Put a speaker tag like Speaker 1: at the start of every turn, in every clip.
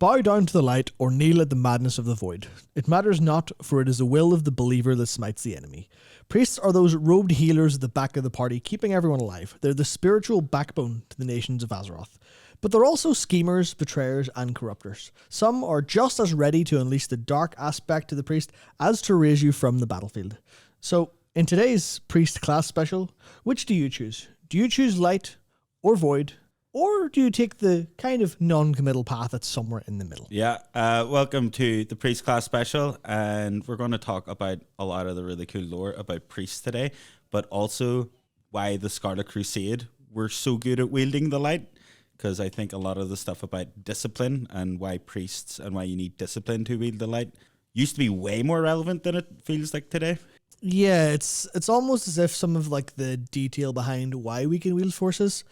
Speaker 1: bow down to the light or kneel at the madness of the void. It matters not, for it is the will of the believer that smites the enemy. Priests are those robed healers at the back of the party, keeping everyone alive. They're the spiritual backbone to the nations of Azeroth. But they're also schemers, betrayers, and corruptors. Some are just as ready to unleash the dark aspect to the priest as to raise you from the battlefield. So, in today's priest class special, which do you choose? Do you choose light or void? Or do you take the kind of non-committal path that's somewhere in the middle?
Speaker 2: Yeah, welcome to the Priest Class Special, and we're going to talk about a lot of the really cool lore about priests today, but also why the Scarlet Crusade were so good at wielding the light, because I think a lot of the stuff about discipline and why priests and why you need discipline to wield the light used to be way more relevant than it feels like today.
Speaker 1: Yeah, it's almost as if some of like the detail behind why we can wield forces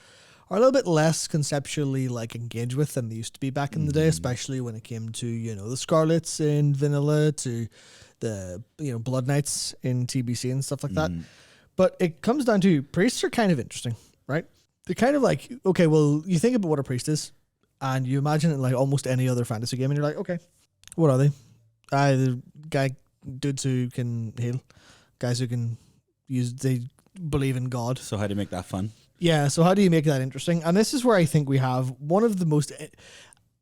Speaker 1: are a little bit less conceptually like engaged with than they used to be back in the day, especially when it came to, you know, the Scarlets in vanilla, to the, you know, Blood Knights in TBC and stuff like that. But it comes down to priests are kind of interesting, right? They're kind of like, okay, well, you think about what a priest is and you imagine it like almost any other fantasy game and you're like, okay, what are they? The dudes who can heal, guys who can they believe in God.
Speaker 2: So how do you make that fun?
Speaker 1: Yeah, so how do you make that interesting? And this is where I think we have one of the most,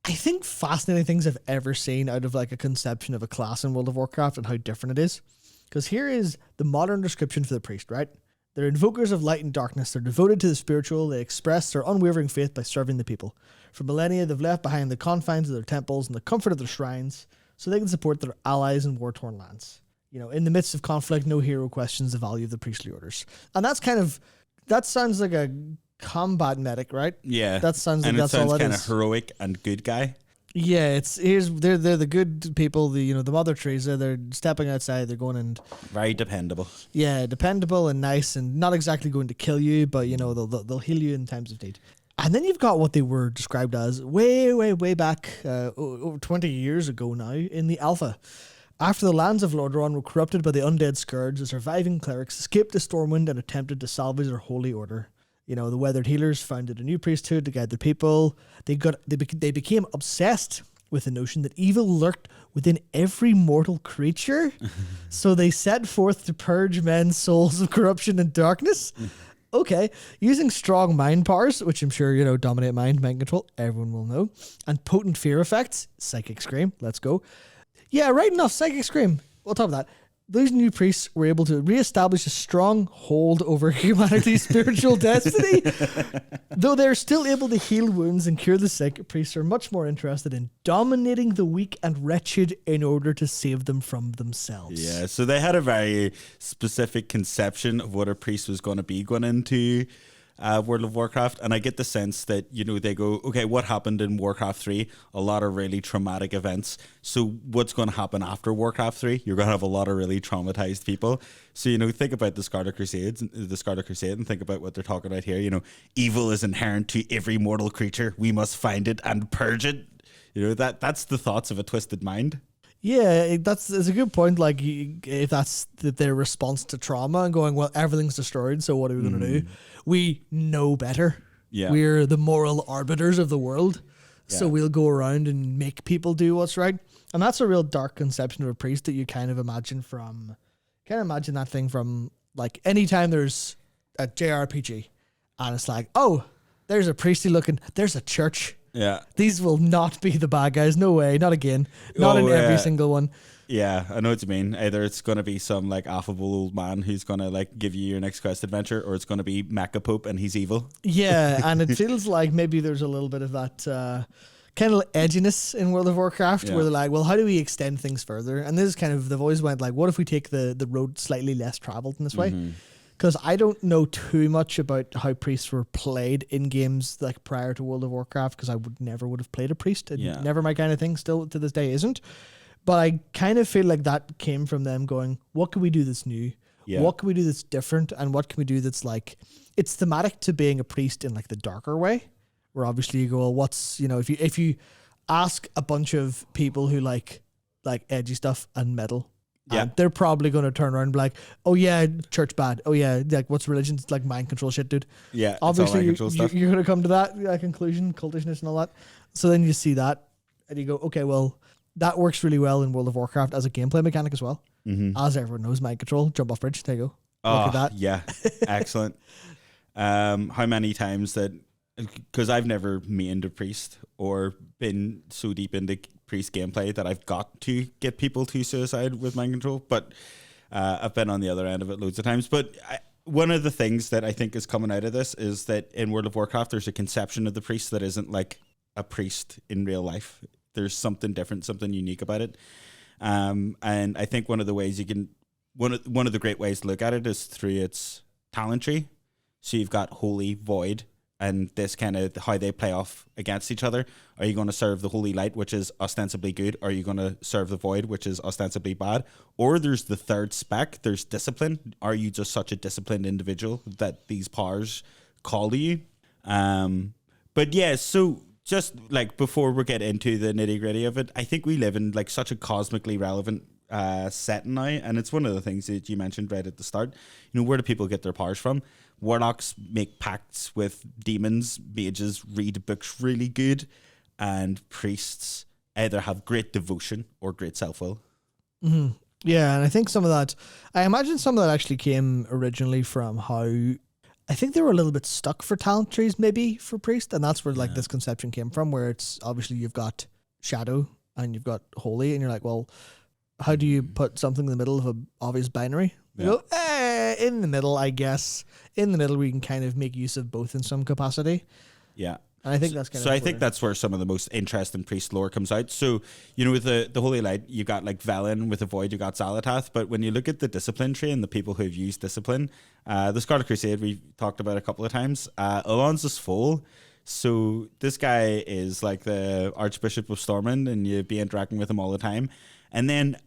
Speaker 1: I think, fascinating things I've ever seen out of like a conception of a class in World of Warcraft and how different it is. Because here is the modern description for the priest, right? They're invokers of light and darkness. They're devoted to the spiritual. They express their unwavering faith by serving the people. For millennia, they've left behind the confines of their temples and the comfort of their shrines so they can support their allies in war-torn lands. You know, in the midst of conflict, no hero questions the value of the priestly orders. And that's kind of... That sounds like a combat medic, right?
Speaker 2: Yeah.
Speaker 1: That sounds like that's all it is.
Speaker 2: And it sounds kind of heroic and good guy.
Speaker 1: Yeah, they're the good people, the Mother Teresa, they're stepping outside, they're going and...
Speaker 2: Very dependable.
Speaker 1: Yeah, dependable and nice and not exactly going to kill you, but, you know, they'll heal you in times of need. And then you've got what they were described as way back, over 20 years ago now, in the Alpha. After the lands of Lordaeron were corrupted by the undead scourge, the surviving clerics escaped the Stormwind and attempted to salvage their holy order. You know, the weathered healers founded a new priesthood to guide the people. They became obsessed with the notion that evil lurked within every mortal creature. So they set forth to purge men's souls of corruption and darkness. Okay, using strong mind powers, which I'm sure, you know, dominate mind control, everyone will know, and potent fear effects, psychic scream, let's go. Yeah, right enough, psychic scream. On top of that, those new priests were able to reestablish a strong hold over humanity's spiritual destiny. Though they're still able to heal wounds and cure the sick, priests are much more interested in dominating the weak and wretched in order to save them from themselves.
Speaker 2: Yeah, so they had a very specific conception of what a priest was going to be going into World of Warcraft, and I get the sense that, you know, they go, okay, what happened in Warcraft 3? A lot of really traumatic events. So what's going to happen after Warcraft 3? You're going to have a lot of really traumatized people. So, you know, think about the Scarlet Crusade and think about what they're talking about here. You know, evil is inherent to every mortal creature. We must find it and purge it. You know, that's the thoughts of a twisted mind.
Speaker 1: Yeah, that's a good point. Like, if that's their response to trauma and going, well, everything's destroyed, so what are we going to do? We know better.
Speaker 2: Yeah.
Speaker 1: We're the moral arbiters of the world, so we'll go around and make people do what's right. And that's a real dark conception of a priest that you kind of imagine that thing from, like, anytime there's a JRPG, and it's like, oh, there's a priestly looking, there's a church.
Speaker 2: Yeah.
Speaker 1: These will not be the bad guys. No way. Not again. Not in every single one.
Speaker 2: Yeah, I know what you mean. Either it's going to be some like affable old man who's going to like give you your next quest adventure, or it's going to be Mecha Pope and he's evil.
Speaker 1: Yeah, and it feels like maybe there's a little bit of that kind of edginess in World of Warcraft where they're like, well, how do we extend things further? And this is kind of, they've always went like, what if we take the road slightly less traveled in this way? Because I don't know too much about how priests were played in games like prior to World of Warcraft, because I never would have played a priest. Never my kind of thing, still to this day isn't. But I kind of feel like that came from them going, what can we do that's new? Yeah. What can we do that's different? And what can we do that's like, it's thematic to being a priest in like the darker way, where obviously you go, well, what's, you know, if you ask a bunch of people who like edgy stuff and metal, they're probably going to turn around and be like, oh yeah, church bad. Oh yeah, like what's religion? It's like mind control shit, dude.
Speaker 2: Yeah,
Speaker 1: obviously you're going to come to that conclusion, cultishness and all that. So then you see that And you go, okay, well, that works really well in World of Warcraft as a gameplay mechanic as well. As everyone knows, mind control, jump off bridge, there you go. Look at that.
Speaker 2: Yeah, excellent. How many times that, because I've never mained a priest or been so deep into priest gameplay that I've got to get people to suicide with mind control, but I've been on the other end of it loads of times. But one of the things that I think is coming out of this is that in World of Warcraft, there's a conception of the priest that isn't like a priest in real life. There's something different, something unique about it. And I think one of the ways you can, one of the great ways to look at it is through its talent tree. So you've got Holy, Void, and this kind of how they play off against each other. Are you going to serve the Holy Light, which is ostensibly good? Or are you going to serve the Void, which is ostensibly bad? Or there's the third spec, there's discipline. Are you just such a disciplined individual that these powers call to you? But yeah, so just like before we get into the nitty gritty of it, I think we live in like such a cosmically relevant setting now, and it's one of the things that you mentioned right at the start. You know, where do people get their powers from? Warlocks make pacts with demons, mages read books really good, and priests either have great devotion or great self-will.
Speaker 1: Yeah, and I think some of that, I imagine some of that actually came originally from how, I think they were a little bit stuck for talent trees maybe for priest, and that's where like this conception came from, where it's obviously you've got shadow and you've got holy, and you're like, well, how do you put something in the middle of an obvious binary? You go, in the middle, I guess. In the middle, we can kind of make use of both in some capacity.
Speaker 2: Yeah.
Speaker 1: And I think that's kind of.
Speaker 2: So I think that's where some of the most interesting priest lore comes out. So, you know, with the Holy Light, you got like Velen, with the Void, you got Xalatath. But when you look at the discipline tree and the people who have used discipline, the Scarlet Crusade we talked about a couple of times, Alonso's Foal. So this guy is like the Archbishop of Stormwind, and you'd be interacting with him all the time. And then,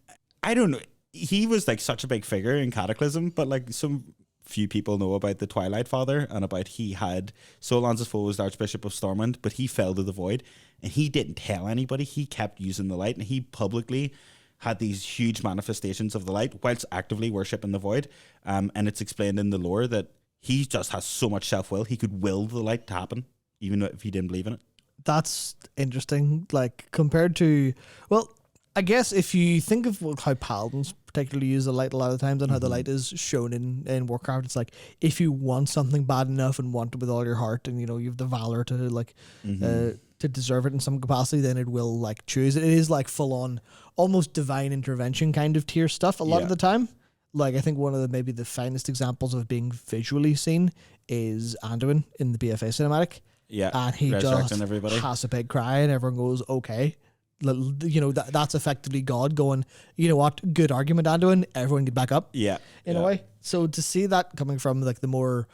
Speaker 2: I don't know, he was like such a big figure in Cataclysm, but like some few people know about the Twilight Father and about he had, so Alonso's Foal was the Archbishop of Stormwind, but he fell to the Void and he didn't tell anybody. He kept using the light, and he publicly had these huge manifestations of the light whilst actively worshipping the Void. And it's explained in the lore that he just has so much self-will, he could will the light to happen even if he didn't believe in it.
Speaker 1: That's interesting. Like compared to, well, I guess if you think of how paladins particularly use the light a lot of the times, and how the light is shown in Warcraft, it's like if you want something bad enough and want it with all your heart, and you know you have the valor to like to deserve it in some capacity, then it will like choose it. It is like full on, almost divine intervention kind of tier stuff a lot of the time. Like I think one of the maybe the finest examples of being visually seen is Anduin in the BFA cinematic.
Speaker 2: Yeah,
Speaker 1: and he just
Speaker 2: everybody
Speaker 1: has a big cry, and everyone goes, okay. You know, that's effectively God going, you know what, good argument, Anduin, everyone get back up.
Speaker 2: Yeah.
Speaker 1: In a way. So to see that coming from like the more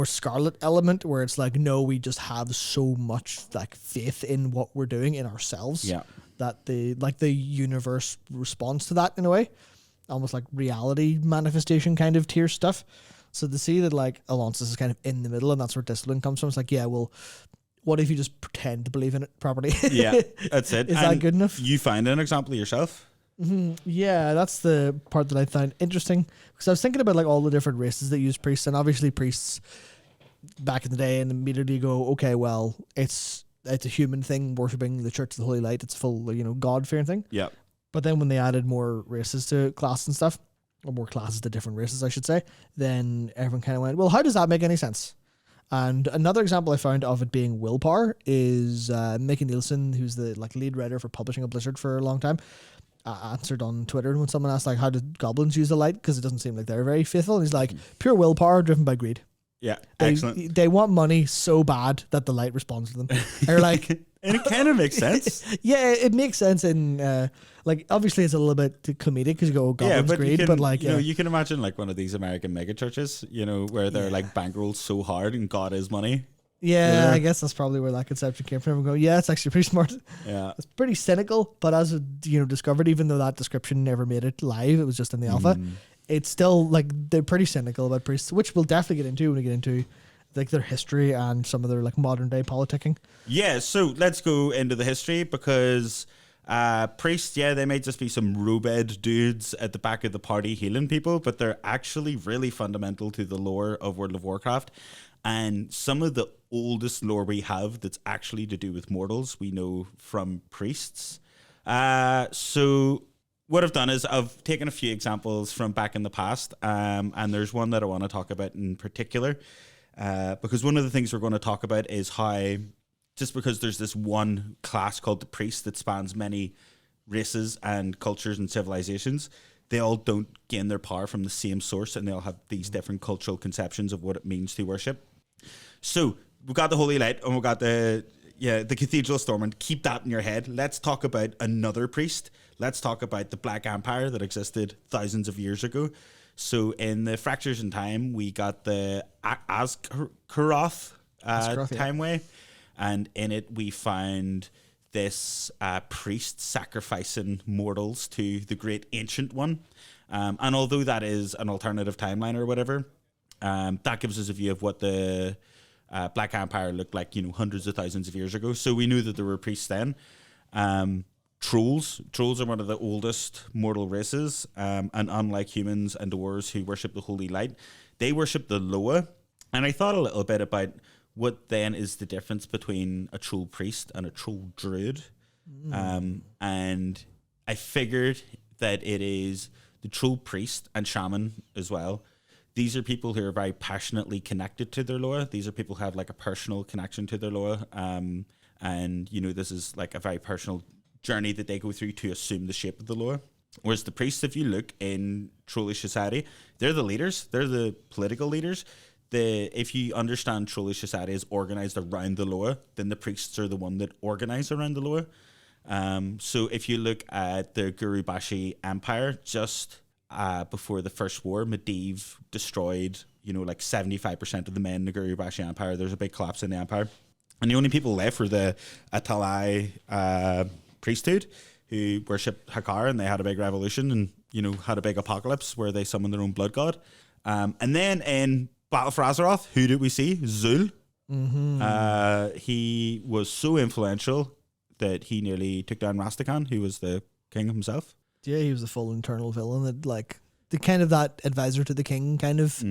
Speaker 1: Scarlet element, where it's like, no, we just have so much like faith in what we're doing in ourselves.
Speaker 2: Yeah.
Speaker 1: That the universe responds to that in a way. Almost like reality manifestation kind of tier stuff. So to see that like Alonso is kind of in the middle, and that's where discipline comes from. It's like, yeah, well, what if you just pretend to believe in it properly?
Speaker 2: Yeah, that's it.
Speaker 1: Is that good enough?
Speaker 2: You find an example yourself?
Speaker 1: Yeah, that's the part that I found interesting, because I was thinking about like all the different races that use priests, and obviously priests back in the day, and immediately go, okay, well, it's a human thing worshipping the Church of the Holy Light. It's full, you know, God fearing thing.
Speaker 2: Yeah.
Speaker 1: But then when they added more races to class and stuff, or more classes to different races, I should say, then everyone kind of went, well, how does that make any sense? And another example I found of it being willpower is Mickey Nielsen, who's the like lead writer for publishing at Blizzard for a long time, answered on Twitter when someone asked like, how did goblins use the light, because it doesn't seem like they're very faithful, and he's like, pure willpower driven by greed.
Speaker 2: Yeah, excellent.
Speaker 1: They want money so bad that the light responds to them. They're like,
Speaker 2: and it kind of makes sense.
Speaker 1: Yeah, it makes sense in like obviously it's a little bit comedic because you go goblins greed, but like
Speaker 2: you know, you can imagine like one of these American mega churches, you know, where they're like bankrolled so hard and God is money.
Speaker 1: Yeah, I guess that's probably where that conception came from. And go, yeah, it's actually pretty smart.
Speaker 2: Yeah,
Speaker 1: it's pretty cynical, but as you know, discovered, even though that description never made it live, it was just in the alpha. It's still like they're pretty cynical about priests, which we'll definitely get into when we get into like their history and some of their like modern day politicking.
Speaker 2: Yeah, so let's go into the history, because priests, yeah, they may just be some robed dudes at the back of the party healing people, but they're actually really fundamental to the lore of World of Warcraft. And some of the oldest lore we have that's actually to do with mortals. We know from priests. So what I've done is I've taken a few examples from back in the past, and there's one that I want to talk about in particular, because one of the things we're going to talk about is how, just because there's this one class called the priest that spans many races and cultures and civilizations, they all don't gain their power from the same source, and they all have these different cultural conceptions of what it means to worship. So we've got the Holy Light, and we've got the Cathedral Stormont. Keep that in your head. Let's talk about another priest. Let's talk about the Black Empire that existed thousands of years ago. So in the Fractures in Time, we got the Azkaroth Timeway, and in it we found this priest sacrificing mortals to the great ancient one. And although that is an alternative timeline or whatever, that gives us a view of what the Black Empire looked like, hundreds of thousands of years ago. So we knew that there were priests then. Trolls are one of the oldest mortal races, and unlike humans and dwarves who worship the Holy Light, they worship the Loa. And I thought a little bit about what then is the difference between a troll priest and a troll druid. And I figured that it is the troll priest and shaman as well. These are people who are very passionately connected to their Loa. These are people who have like a personal connection to their Loa. And this is like a very personal journey that they go through to assume the shape of the Loa. Whereas the priests, if you look in trollish society, they're the leaders. They're the political leaders. If you understand trollish society is organized around the Loa, then the priests are the one that organize around the Loa. So if you look at the Gurubashi Empire, just before the First War, Medivh destroyed, like 75% of the men in the Gurubashi Empire. There's a big collapse in the empire. And the only people left were the Atalai priesthood, who worshipped Hakar, and they had a big revolution and, had a big apocalypse where they summoned their own blood god. And then in Battle for Azeroth, who did we see? Zul. He was so influential that he nearly took down Rastakhan, who was the king himself.
Speaker 1: Yeah, he was the full internal villain that, like, the kind of that advisor to the king kind of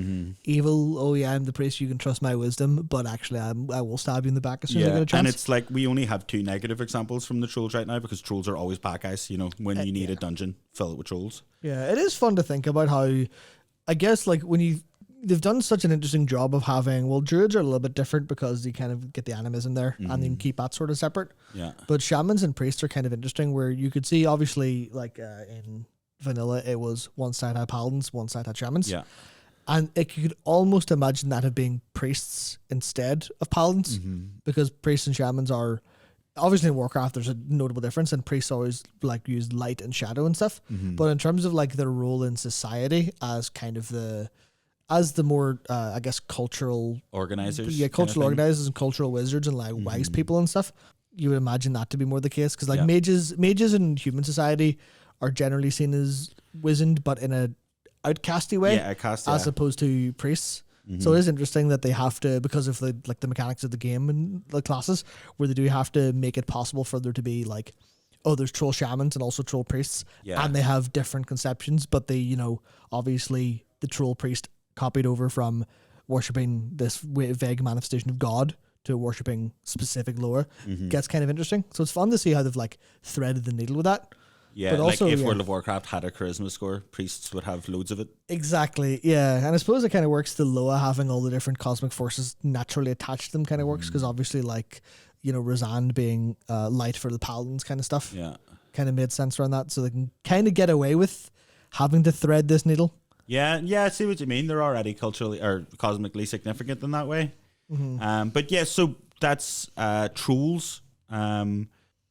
Speaker 1: evil. Oh yeah, I'm the priest, you can trust my wisdom, but actually I will stab you in the back as soon as I get a chance.
Speaker 2: And it's like we only have two negative examples from the trolls right now, because trolls are always bad guys. When you need a dungeon, fill it with trolls. Yeah,
Speaker 1: it is fun to think about how, I guess, like, they've done such an interesting job of having, druids are a little bit different because you kind of get the animism there and then keep that sort of separate.
Speaker 2: Yeah.
Speaker 1: But shamans and priests are kind of interesting, where you could see, obviously, like in vanilla, it was one side had paladins, one side had shamans.
Speaker 2: Yeah.
Speaker 1: And you could almost imagine that of being priests instead of paladins, because priests and shamans are, obviously in Warcraft there's a notable difference, and priests always like use light and shadow and stuff. But in terms of like their role in society as kind of the more, I guess, cultural
Speaker 2: organizers.
Speaker 1: Yeah, cultural organizers and cultural wizards and like wise people and stuff. You would imagine that to be more the case, because like mages in human society are generally seen as wizened, but in a outcasty way, as opposed to priests. So it is interesting that they have to, because of the mechanics of the game and the classes, where they do have to make it possible for there to be like, there's troll shamans and also troll priests, and they have different conceptions, but they, obviously the troll priest copied over from worshipping this vague manifestation of God to worshipping specific lore gets kind of interesting. So it's fun to see how they've like threaded the needle with that.
Speaker 2: Yeah, but also, if World of Warcraft had a charisma score, priests would have loads of it.
Speaker 1: Exactly, yeah. And I suppose it kind of works, the Loa having all the different cosmic forces naturally attached to them kind of works, because obviously like, Razan being light for the paladins kind of stuff.
Speaker 2: Yeah.
Speaker 1: Kind of made sense around that. So they can kind of get away with having to thread this needle.
Speaker 2: Yeah, I see what you mean. They're already culturally or cosmically significant in that way. But yeah, so that's trolls.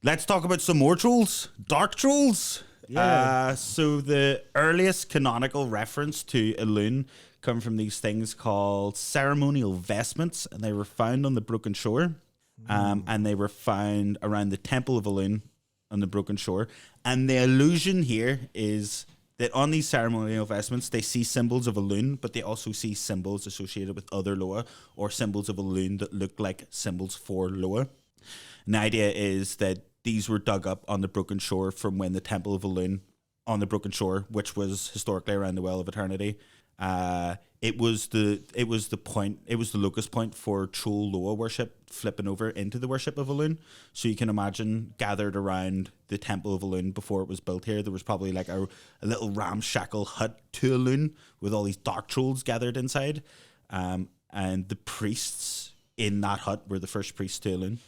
Speaker 2: Let's talk about some more trolls. Dark trolls.
Speaker 1: Yeah.
Speaker 2: So the earliest canonical reference to Elune come from these things called ceremonial vestments, and they were found on the Broken Shore. And they were found around the Temple of Elune on the Broken Shore. And the allusion here is that on these ceremonial vestments, they see symbols of Elune, but they also see symbols associated with other Loa, or symbols of Elune that look like symbols for Loa. And the idea is that these were dug up on the Broken Shore from when the Temple of Elune on the Broken Shore, which was historically around the Well of Eternity, It was the locus point for Troll Loa worship flipping over into the worship of Elune. So you can imagine gathered around the temple of Elune before it was built here, there was probably like a little ramshackle hut to Elune with all these dark trolls gathered inside. And the priests in that hut were the first priests to Elune.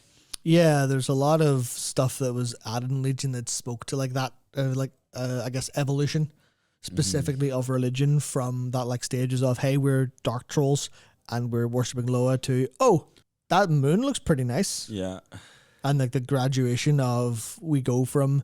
Speaker 1: Yeah, there's a lot of stuff that was added in Legion that spoke to like that, I guess evolution, specifically of religion from that like stages of, hey, we're dark trolls and we're worshipping Loa, to, oh, that moon looks pretty nice.
Speaker 2: Yeah.
Speaker 1: And like the graduation of, we go from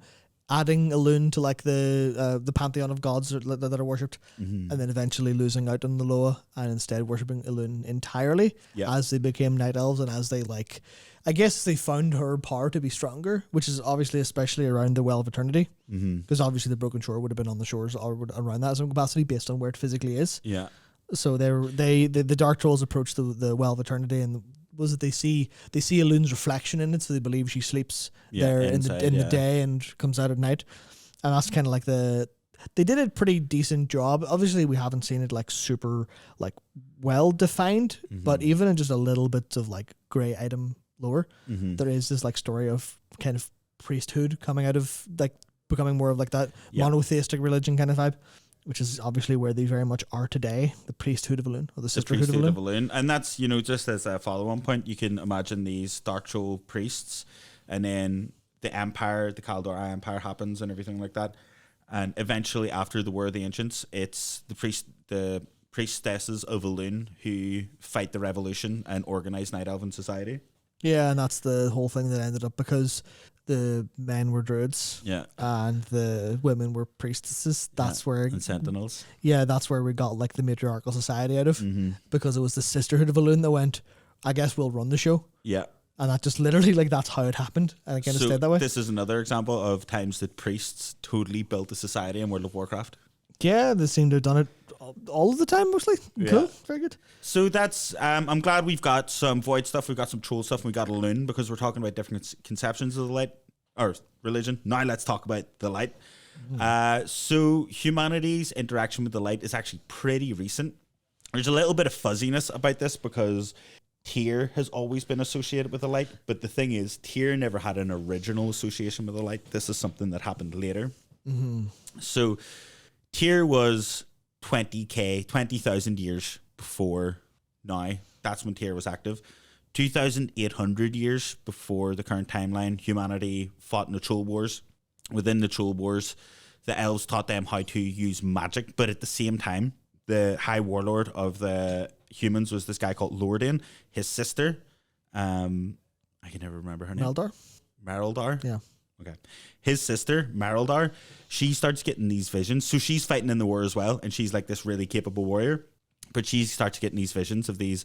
Speaker 1: adding Elune to like the pantheon of gods that are worshipped, and then eventually losing out on the Loa and instead worshipping Elune entirely as they became night elves, and as they like, I guess they found her power to be stronger, which is obviously especially around the Well of Eternity, because obviously the Broken Shore would have been on the shores or around that some capacity based on where it physically is.
Speaker 2: Yeah.
Speaker 1: So the Dark Trolls approach the Well of Eternity, and they see Elune's reflection in it, so they believe she sleeps there inside, in the day and comes out at night, and that's kind of like they did a pretty decent job. Obviously, we haven't seen it like super like well defined, but even in just a little bit of like gray item lore, there is this like story of kind of priesthood coming out of like becoming more of like that monotheistic religion kind of vibe, which is obviously where they very much are today, the priesthood of Elune, or the sisterhood of Elune.
Speaker 2: And that's, just as a follow-on point, you can imagine these Dark Troll priests, and then the Empire, the Kaldor Empire happens and everything like that. And eventually, after the War of the Ancients, it's the priestesses of Elune who fight the revolution and organize Night Elven society. Yeah,
Speaker 1: and that's the whole thing that ended up, because the men were druids, and the women were priestesses. That's where,
Speaker 2: and sentinels.
Speaker 1: Yeah, that's where we got like the matriarchal society out of, because it was the sisterhood of Elune that went, I guess we'll run the show.
Speaker 2: Yeah,
Speaker 1: and that just literally like that's how it happened, and it kind of stayed that way.
Speaker 2: This is another example of times that priests totally built a society in World of Warcraft.
Speaker 1: Yeah, they seem to have done it all of the time, mostly. Cool, very good.
Speaker 2: So that's, I'm glad we've got some Void stuff, we've got some Troll stuff, and we got Elune, because we're talking about different conceptions of the light, or religion. Now let's talk about the light. So humanity's interaction with the light is actually pretty recent. There's a little bit of fuzziness about this, because Tyr has always been associated with the light, but the thing is, Tyr never had an original association with the light. This is something that happened later. So Tyr was 20,000 years before now. That's when Tyr was active. 2,800 years before the current timeline, humanity fought in the Troll Wars. Within the Troll Wars, the elves taught them how to use magic, but at the same time, the High Warlord of the humans was this guy called Lordan. His sister, I can never remember her name. Merildar?
Speaker 1: Yeah.
Speaker 2: Okay. His sister, Merildar, she starts getting these visions. So she's fighting in the war as well, and she's like this really capable warrior. But she starts getting these visions of these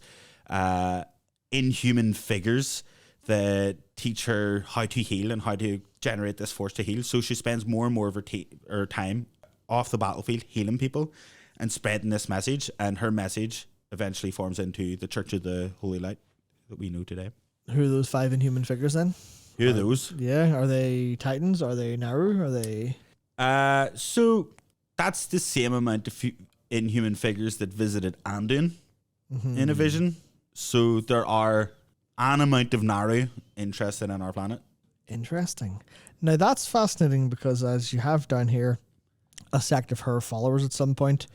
Speaker 2: inhuman figures that teach her how to heal and how to generate this force to heal. So she spends more and more of her time off the battlefield healing people and spreading this message. And her message eventually forms into the Church of the Holy Light that we know today.
Speaker 1: Who are those 5 inhuman figures then?
Speaker 2: Who are those?
Speaker 1: Yeah, are they Titans? Are they Naru? Are they?
Speaker 2: So that's the same amount of inhuman figures that visited Anduin in a vision. So there are an amount of Naru interested in our planet.
Speaker 1: Interesting. Now that's fascinating, because as you have down here, a sect of her followers at some point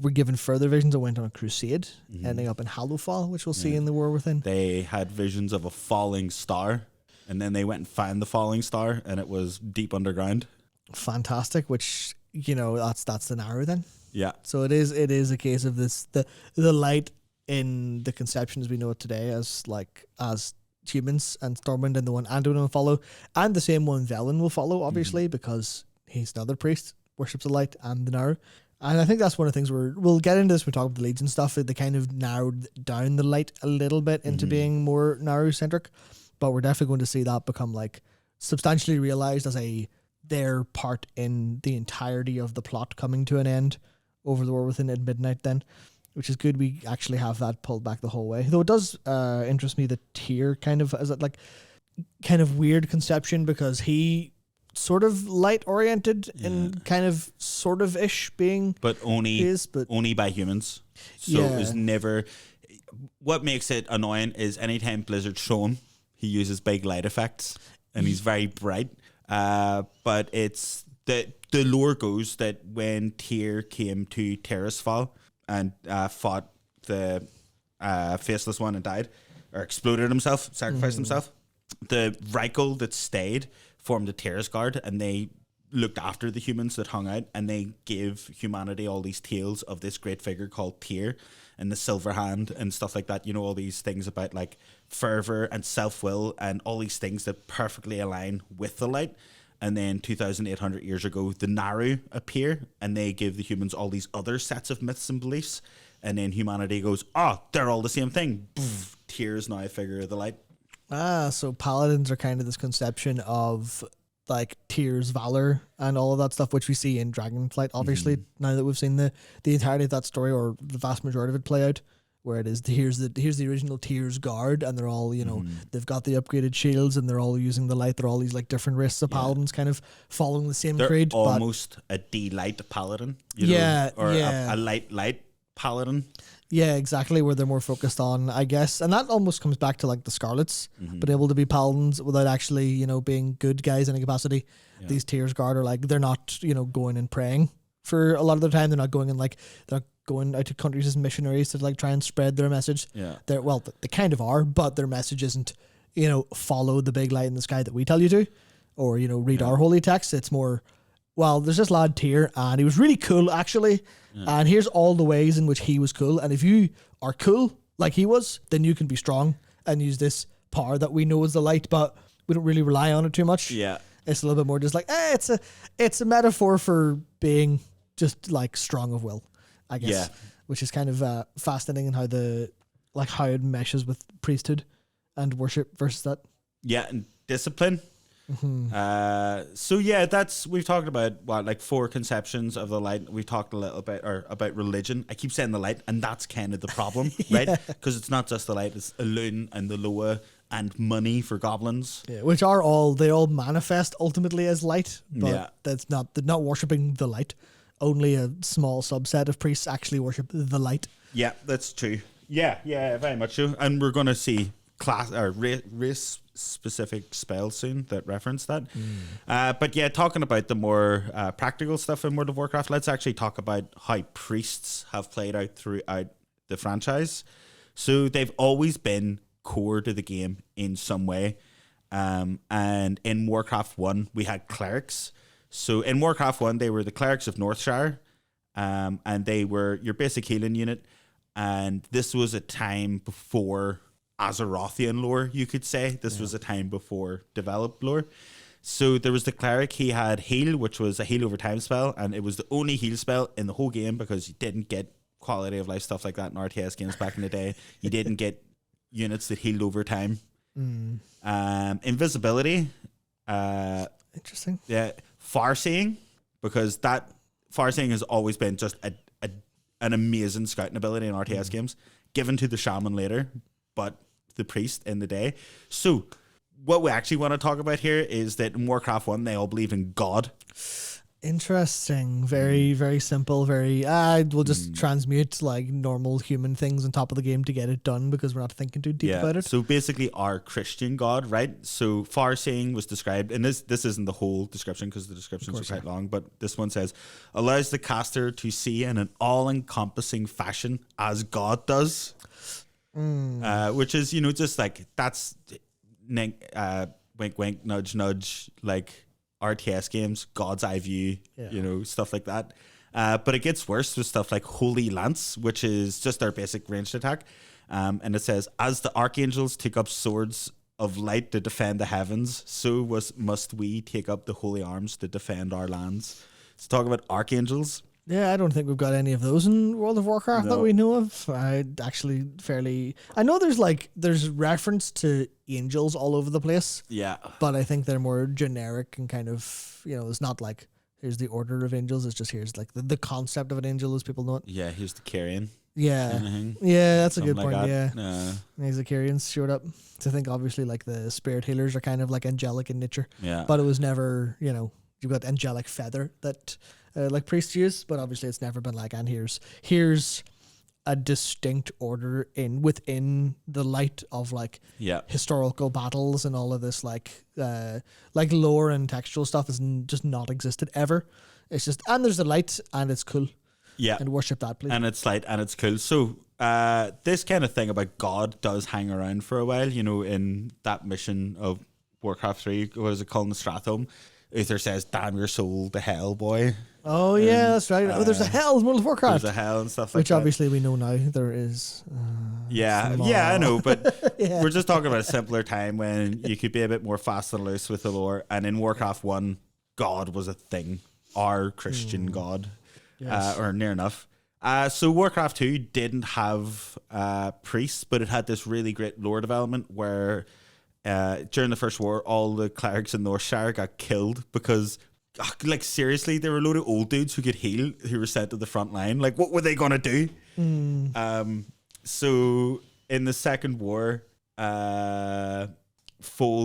Speaker 1: were given further visions and went on a crusade, ending up in Hallowfall, which we'll see in the War Within.
Speaker 2: They had visions of a falling star, and then they went and found the falling star, and it was deep underground. Fantastic.
Speaker 1: Which, that's the Naru then.
Speaker 2: Yeah.
Speaker 1: So it is a case of this the light in the conception as we know it today as humans, and Stormwind and the one Anduin will follow, and the same one Velen will follow, obviously, because he's another priest, worships the light and the Naru. And I think that's one of the things we'll get into this when we talk about the Legion stuff. They kind of narrowed down the light a little bit into being more Naru-centric, but we're definitely going to see that become like substantially realized as their part in the entirety of the plot coming to an end over the War Within at midnight then, which is good. We actually have that pulled back the whole way. Though it does interest me that Tyr kind of as a kind of weird conception, because he sort of light oriented and kind of sort of ish being,
Speaker 2: but only by humans. So it was never. What makes it annoying is anytime Blizzard show him, he uses big light effects and he's very bright. But it's the lore goes that when Tyr came to Terrasfall and fought the Faceless One and died, or exploded himself, sacrificed himself, the Reichel that stayed formed the Terrace Guard, and they looked after the humans that hung out, and they gave humanity all these tales of this great figure called Tyr and the Silver Hand and stuff like that. You know, all these things about like fervor and self-will and all these things that perfectly align with the light. And then 2,800 years ago, the Naru appear, and they give the humans all these other sets of myths and beliefs. And then humanity goes, they're all the same thing. Poof, Tyr is now a figure of the light.
Speaker 1: So paladins are kind of this conception of like Tyr's valor and all of that stuff, which we see in Dragonflight, obviously, now that we've seen the entirety of that story, or the vast majority of it play out, where it is here's the original Tyr's Guard, and they're all, you know, they've got the upgraded shields and they're all using the light. They're all these like different races of paladins kind of following the same creed.
Speaker 2: They're almost a D-light paladin, know, or a light paladin.
Speaker 1: Yeah, exactly, where they're more focused on, I guess. And that almost comes back to like the Scarlets, but able to be paladins without actually, you know, being good guys in any capacity. Yeah. These Tyr's Guard are like, they're not, you know, going and praying for a lot of the time. They're not going and like, they're not going out to countries as missionaries to like try and spread their message. Yeah. They kind of are, but their message isn't, you know, follow the big light in the sky that we tell you to, or, you know, read our holy text. It's more, well, there's this lad Tyr, and he was really cool actually. Yeah. And here's all the ways in which he was cool. And if you are cool like he was, then you can be strong and use this power that we know is the light, but we don't really rely on it too much. Yeah. It's a little bit more just like, it's a metaphor for being just like strong of will, I guess. Yeah. Which is kind of fascinating in how it meshes with priesthood and worship versus that. Yeah, and discipline. So yeah, we've talked about like 4 conceptions of the light. We've talked a little bit about religion. I keep saying the light, and that's kind of the problem, right? Because it's not just the light; it's Elune and the Loa and money for goblins, which are they all manifest ultimately as light, but they're not worshipping the light. Only a small subset of priests actually worship the light. Yeah, that's true. Yeah, very much so. And we're going to see class or race specific spells soon that reference that. But yeah, talking about the more practical stuff in World of Warcraft, let's actually talk about how priests have played out throughout the franchise. So they've always been core to the game in some way. And in Warcraft 1, we had clerics. So in Warcraft 1, they were the clerics of Northshire, and they were your basic healing unit. And this was a time before Azerothian lore, you could say. This was a time before developed lore. So there was the cleric. He had heal, which was a heal over time spell, and it was the only heal spell in the whole game because you didn't get quality of life stuff like that in RTS games back in the day. You didn't get units that healed over time. Invisibility. Interesting. Yeah. Farseeing, because that Farseeing has always been just an amazing scouting ability in RTS games, given to the shaman later, but the priest in the day. So what we actually want to talk about here is that in Warcraft 1, they all believe in God. Interesting. Very, very simple. We'll just transmute like normal human things on top of the game to get it done because we're not thinking too deep about it. So basically our Christian God, right? So Farseeing was described, and this isn't the whole description because the descriptions are quite long, but this one says, allows the caster to see in an all-encompassing fashion as God does. Which is, just like, that's wink, wink, nudge, nudge, like RTS games, God's eye view, stuff like that. But it gets worse with stuff like Holy Lance, which is just our basic ranged attack. And it says, as the archangels take up swords of light to defend the heavens, so must we take up the holy arms to defend our lands. So talk about archangels. Yeah, I don't think we've got any of those in World of Warcraft that we know of. I know there's reference to angels all over the place. Yeah. But I think they're more generic and kind of, it's not like Here's the order of angels. It's just here's like the concept of an angel as people know it.
Speaker 2: Yeah, here's the carrion.
Speaker 1: Yeah.
Speaker 2: Anything.
Speaker 1: Yeah, that's a
Speaker 2: Something
Speaker 1: good point.
Speaker 2: like
Speaker 1: Yeah.
Speaker 2: that.
Speaker 1: Execarians showed up. To think obviously like the spirit healers are kind of like angelic in nature.
Speaker 2: Yeah.
Speaker 1: But it was never, you've got angelic feather that like priests use, but obviously it's never been like, and here's a distinct order within the light of like historical battles and all of this like lore and textual stuff has just not existed ever. It's just, and there's the light and it's cool.
Speaker 2: Yeah.
Speaker 1: And worship that, please.
Speaker 2: And it's light and it's cool. So this kind of thing about God does hang around for a while, in that mission of Warcraft 3, what is it called, in the Strathhome? Uther says, damn your soul to hell, boy.
Speaker 1: Oh, yeah, that's right. There's a hell in World of Warcraft.
Speaker 2: There's a hell and stuff like
Speaker 1: which
Speaker 2: that.
Speaker 1: Which obviously we know now there is.
Speaker 2: Yeah, I know, but we're just talking about a simpler time when you could be a bit more fast and loose with the lore. And in Warcraft 1, God was a thing. Our Christian God. Yes. Or near enough. So Warcraft 2 didn't have priests, but it had this really great lore development where during the First War, all the clerics in Northshire got killed because, like, seriously, there were a load of old dudes who could heal who were sent to the front line. Like, what were they going to do? So in the Second War, Foal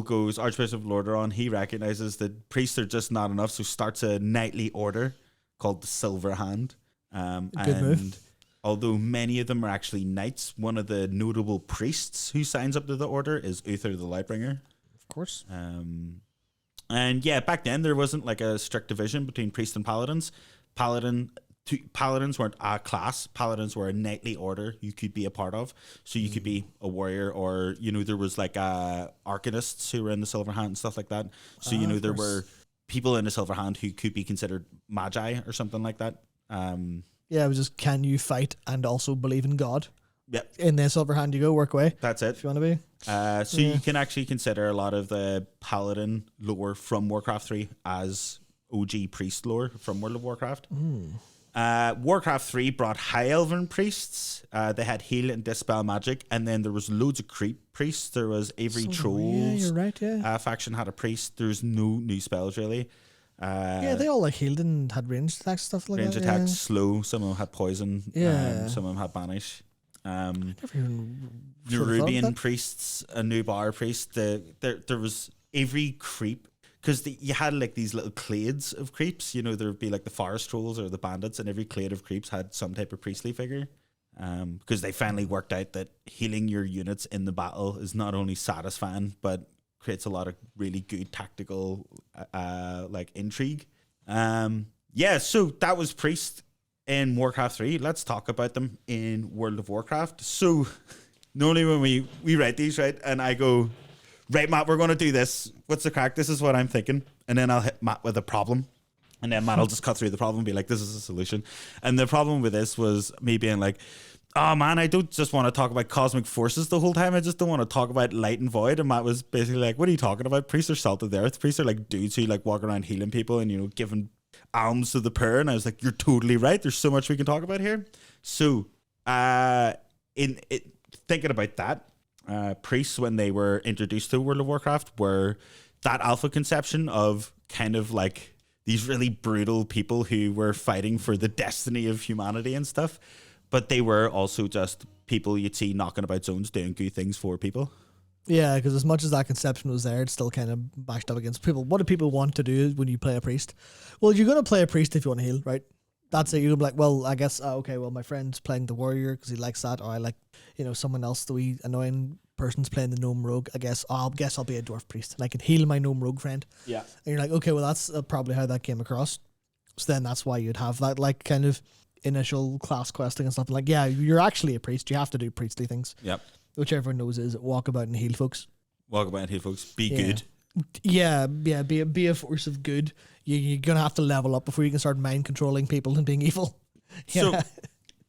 Speaker 2: goes, Archbishop of Lordaeron, he recognizes that priests are just not enough, so starts a knightly order called the Silver Hand.
Speaker 1: Good move.
Speaker 2: Although many of them are actually knights, one of the notable priests who signs up to the order is Uther the Lightbringer.
Speaker 1: Of course.
Speaker 2: And yeah, back then there wasn't like a strict division between priests and paladins. Paladins weren't a class. Paladins were a knightly order you could be a part of. So you could be a warrior, or there was like arcanists who were in the Silver Hand and stuff like that. So there were people in the Silver Hand who could be considered magi or something like that.
Speaker 1: Yeah, it was just, can you fight and also believe in God?
Speaker 2: Yep.
Speaker 1: In the Silver Hand you go, work away.
Speaker 2: That's it.
Speaker 1: If you want to be.
Speaker 2: So you can actually consider a lot of the paladin lore from Warcraft 3 as OG priest lore from World of Warcraft. Warcraft 3 brought High Elven priests. They had heal and dispel magic, and then there was loads of creep priests. There was Avery Trolls.
Speaker 1: Yeah, you're right, yeah.
Speaker 2: Faction had a priest. There's no new spells, really.
Speaker 1: They all like healed and had ranged attacks, stuff like
Speaker 2: range
Speaker 1: that.
Speaker 2: Range attacks,
Speaker 1: yeah.
Speaker 2: slow. Some of them had poison.
Speaker 1: Yeah.
Speaker 2: Some of them had banish.
Speaker 1: Never even
Speaker 2: Nerubian priests, a Nubar priest. There was every creep, because you had like these little clades of creeps. There would be like the forest trolls or the bandits, and every clade of creeps had some type of priestly figure. Because they finally worked out that healing your units in the battle is not only satisfying, but creates a lot of really good tactical like intrigue. So that was priest in Warcraft 3. Let's talk about them in World of Warcraft. So normally when we write these, right, and I go, right, Matt, we're going to do this. What's the crack? This is what I'm thinking. And then I'll hit Matt with a problem. And then Matt will just cut through the problem and be like, this is a solution. And the problem with this was me being like, oh man, I don't just want to talk about cosmic forces the whole time. I just don't want to talk about light and void. And Matt was basically like, what are you talking about? Priests are salt of the earth. Priests are like dudes who like walk around healing people and, giving alms to the poor. And I was like, you're totally right. There's so much we can talk about here. So, thinking about that, priests, when they were introduced to World of Warcraft, were that alpha conception of kind of like these really brutal people who were fighting for the destiny of humanity and stuff. But they were also just people you'd see knocking about zones doing good things for people.
Speaker 1: Yeah, because as much as that conception was there, it's still kind of bashed up against people. What do people want to do when you play a priest? Well, you're going to play a priest if you want to heal, right? That's it. You're going to be like, well, I guess, my friend's playing the warrior because he likes that. Or I like, someone else, the wee annoying person's playing the gnome rogue. I guess I'll be a dwarf priest and I can heal my gnome rogue friend.
Speaker 2: Yeah.
Speaker 1: And you're like, okay, well, that's probably how that came across. So then that's why you'd have that like kind of initial class questing and stuff. Like, yeah, you're actually a priest. You have to do priestly things.
Speaker 2: Yep.
Speaker 1: Which everyone knows is walk about and heal folks.
Speaker 2: Walk about and heal folks. Be good.
Speaker 1: Yeah. Be a force of good. You're gonna have to level up before you can start mind controlling people and being evil.
Speaker 2: So,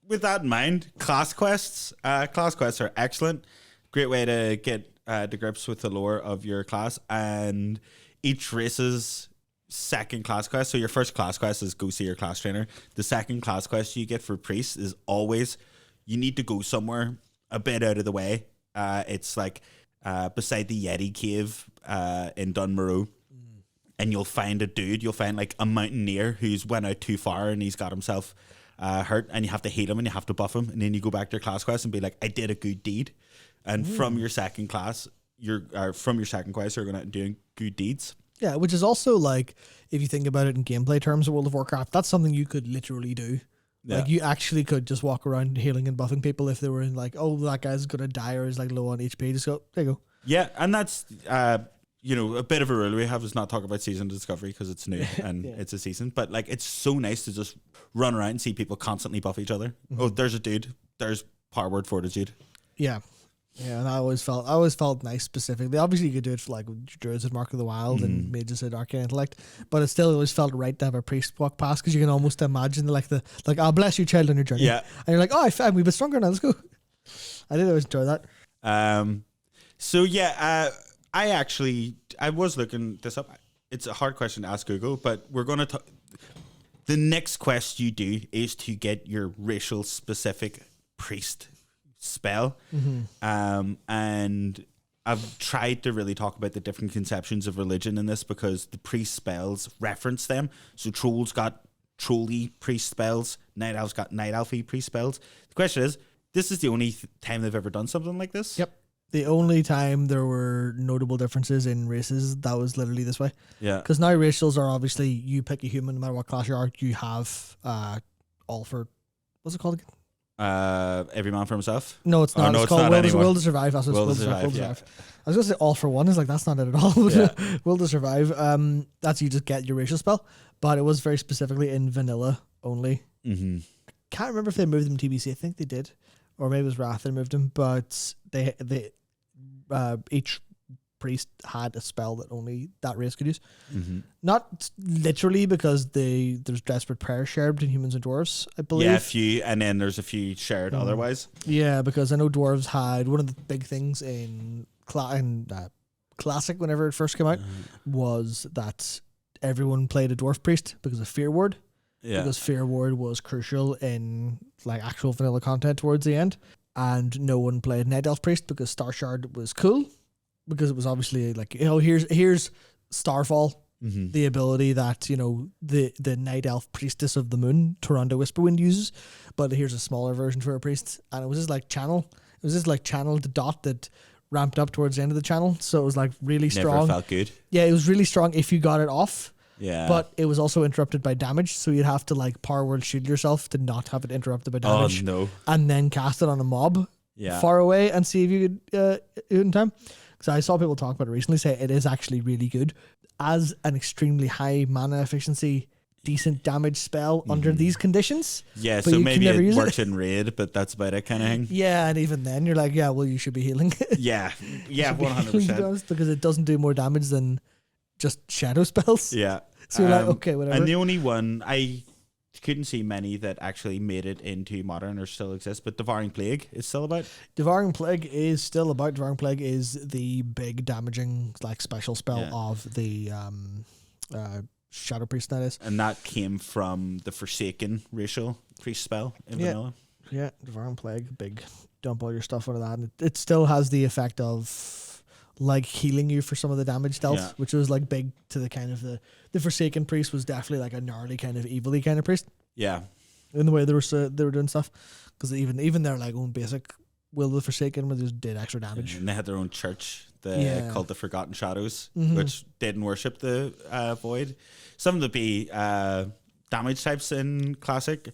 Speaker 2: with that in mind, class quests. Class quests are excellent. Great way to get to grips with the lore of your class, and each race's second class quest. So your first class quest is go see your class trainer. The second class quest you get for priests is always you need to go somewhere a bit out of the way. It's like beside the Yeti cave in Dunmorrow. and you'll find a dude, you'll find like a mountaineer who's went out too far and he's got himself hurt, and you have to heal him and you have to buff him, and then you go back to your class quest and be like, I did a good deed, and from your second class, from your second quest, you're going to doing good deeds.
Speaker 1: Yeah, which is also like, if you think about it in gameplay terms of World of Warcraft, that's something you could literally do.
Speaker 2: Yeah.
Speaker 1: Like, you actually could just walk around healing and buffing people if they were in like, oh, that guy's gonna die or is like low on HP. Just go, there you go.
Speaker 2: Yeah, and that's a bit of a rule we have is not talk about season discovery because it's new and it's a season. But like, it's so nice to just run around and see people constantly buff each other. Oh, there's a dude. There's power word fortitude.
Speaker 1: Yeah. Yeah, and I always felt nice specifically. Obviously, you could do it for like Druids at Mark of the Wild and Mages at Arcane Intellect, but it still always felt right to have a priest walk past because you can almost imagine oh, bless you, child, on your journey.
Speaker 2: Yeah,
Speaker 1: and you're like, oh, I'm a bit stronger now. Let's go. I did always enjoy that.
Speaker 2: So yeah, I was looking this up. It's a hard question to ask Google, but we're going to talk. The next quest you do is to get your racial specific priest spell. And I've tried to really talk about the different conceptions of religion in this because the priest spells reference them. So trolls got trolly priest spells, night elves got night elfy priest spells. The question is, this is the only time they've ever done something like this?
Speaker 1: Yep. The only time there were notable differences in races, that was literally this way.
Speaker 2: Yeah.
Speaker 1: Because now racials are obviously, you pick a human, no matter what class you are, you have all for, what's it called again?
Speaker 2: Every man for himself.
Speaker 1: No, it's not.
Speaker 2: Oh, no,
Speaker 1: it's called
Speaker 2: not
Speaker 1: Will to Survive. That's what
Speaker 2: Will
Speaker 1: it's
Speaker 2: to
Speaker 1: Will to
Speaker 2: Survive,
Speaker 1: Survive. I was gonna say all for one. Is like, that's not it at all.
Speaker 2: Yeah.
Speaker 1: Will to Survive. That's you just get your racial spell, but it was very specifically in vanilla only. Can't remember if they moved them to TBC. I think they did, or maybe it was Wrath that moved them. But they each priest had a spell that only that race could use. Not literally, because there's desperate prayer shared between humans and dwarves, I believe.
Speaker 2: Yeah, a few, and then there's a few shared otherwise.
Speaker 1: Yeah, because I know dwarves had one of the big things in Classic whenever it first came out was that everyone played a dwarf priest because of Fear Ward.
Speaker 2: Yeah.
Speaker 1: Because Fear Ward was crucial in like actual vanilla content towards the end. And no one played Night Elf Priest because Star Shard was cool. Because it was obviously like, here's Starfall, the ability that, the Night Elf Priestess of the Moon, Toronto Whisperwind, uses. But here's a smaller version for a priest. And it was just like channeled dot that ramped up towards the end of the channel. So it was like really strong.
Speaker 2: Never felt good.
Speaker 1: Yeah, it was really strong if you got it off.
Speaker 2: Yeah.
Speaker 1: But it was also interrupted by damage, so you'd have to like power word shield yourself to not have it interrupted by damage.
Speaker 2: Oh no.
Speaker 1: And then cast it on a mob far away and see if you could do it in time. Because I saw people talk about it recently, say it is actually really good as an extremely high mana efficiency, decent damage spell under these conditions.
Speaker 2: Yeah,
Speaker 1: but
Speaker 2: so
Speaker 1: you
Speaker 2: maybe
Speaker 1: can never
Speaker 2: it
Speaker 1: use
Speaker 2: works in raid, but that's about it kind of thing.
Speaker 1: Yeah, and even then you're like, yeah, well, you should be healing.
Speaker 2: Yeah, 100%.
Speaker 1: Because it doesn't do more damage than just shadow spells.
Speaker 2: Yeah.
Speaker 1: So you're like, okay, whatever.
Speaker 2: And the only one, I couldn't see many that actually made it into modern or still exist, but Devouring Plague is still about.
Speaker 1: Devouring Plague is still about. Devouring Plague is the big damaging like special spell of the Shadow Priest, that is.
Speaker 2: And that came from the Forsaken racial priest spell in vanilla.
Speaker 1: Yeah, Devouring Plague, big dump all your stuff out of that. And it still has the effect of like healing you for some of the damage dealt, which was like big to the kind of the Forsaken priest was definitely like a gnarly kind of evilly kind of priest.
Speaker 2: Yeah,
Speaker 1: in the way they were doing stuff, because even their like own basic Will of the Forsaken, where they just did extra damage.
Speaker 2: And they had their own church, called the Forgotten Shadows, which didn't worship the void. Some of the damage types in Classic.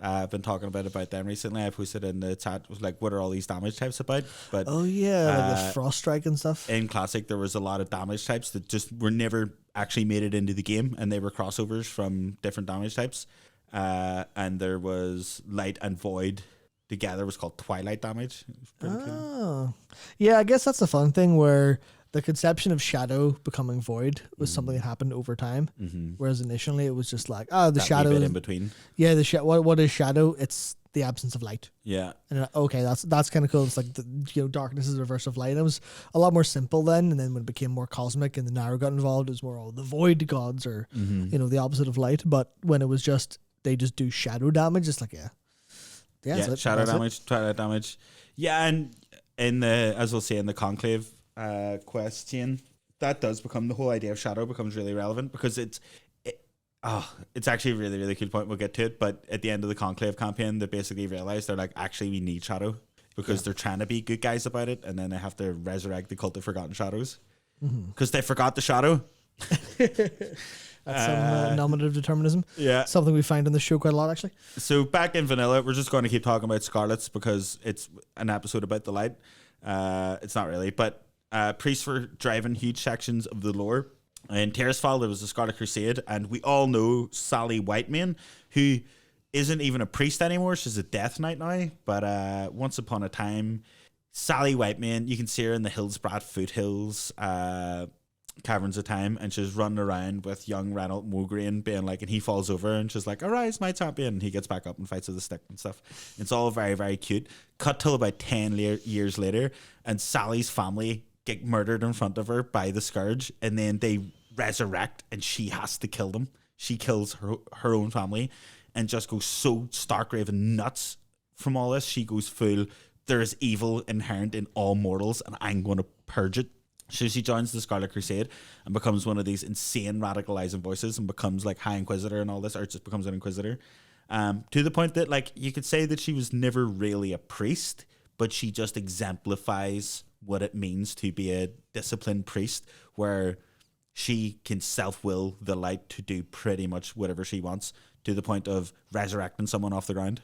Speaker 2: I've been talking about them recently. I posted in the chat, was like, what are all these damage types about? But
Speaker 1: like the Frost Strike and stuff.
Speaker 2: In Classic, there was a lot of damage types that just were never actually made it into the game, and they were crossovers from different damage types. And there was Light and Void together was called Twilight damage.
Speaker 1: Cool. Yeah, I guess that's the fun thing where the conception of Shadow becoming Void was something that happened over time, whereas initially it was just like, the
Speaker 2: that
Speaker 1: Shadow
Speaker 2: bit in between.
Speaker 1: Yeah, what is Shadow? It's the absence of light.
Speaker 2: Yeah,
Speaker 1: and okay, that's kind of cool. It's like darkness is the reverse of light. It was a lot more simple then, and then when it became more cosmic and the Naru got involved, it was more the Void gods or the opposite of light. But when it was just they just do shadow damage, it's like
Speaker 2: shadow damage, twilight damage. Yeah, and in the, as we'll say in the Conclave question, that does become the whole idea of shadow becomes really relevant because it's actually a really, really cool point. We'll get to it. But at the end of the Conclave campaign, they basically realize they're like, actually, we need Shadow because they're trying to be good guys about it. And then they have to resurrect the Cult of Forgotten Shadows because they forgot the Shadow.
Speaker 1: That's some nominative determinism.
Speaker 2: Yeah.
Speaker 1: Something we find in the show quite a lot, actually.
Speaker 2: So back in Vanilla, we're just going to keep talking about Scarlets because it's an episode about the light. It's not really. But priests were driving huge sections of the lore. In Terrasfall, there was the Scarlet Crusade, and we all know Sally Whitemane, who isn't even a priest anymore. She's a Death Knight now. But once upon a time, Sally Whitemane, you can see her in the Hillsbrat foothills, Caverns of Time, and she's running around with young Ranald Mograine being like, and he falls over, and she's like, "Arise, my champion," and he gets back up and fights with a stick and stuff. It's all very, very cute. Cut till about 10 years later, and Sally's family get murdered in front of her by the Scourge, and then they resurrect, and she has to kill them. She kills her own family and just goes so stark raving nuts from all this. She goes full, there is evil inherent in all mortals, and I'm going to purge it. So she joins the Scarlet Crusade and becomes one of these insane radicalizing voices and becomes like High Inquisitor and all this, or just becomes an Inquisitor. To the point that like you could say that she was never really a priest, but she just exemplifies what it means to be a disciplined priest, where she can self-will the light to do pretty much whatever she wants, to the point of resurrecting someone off the ground.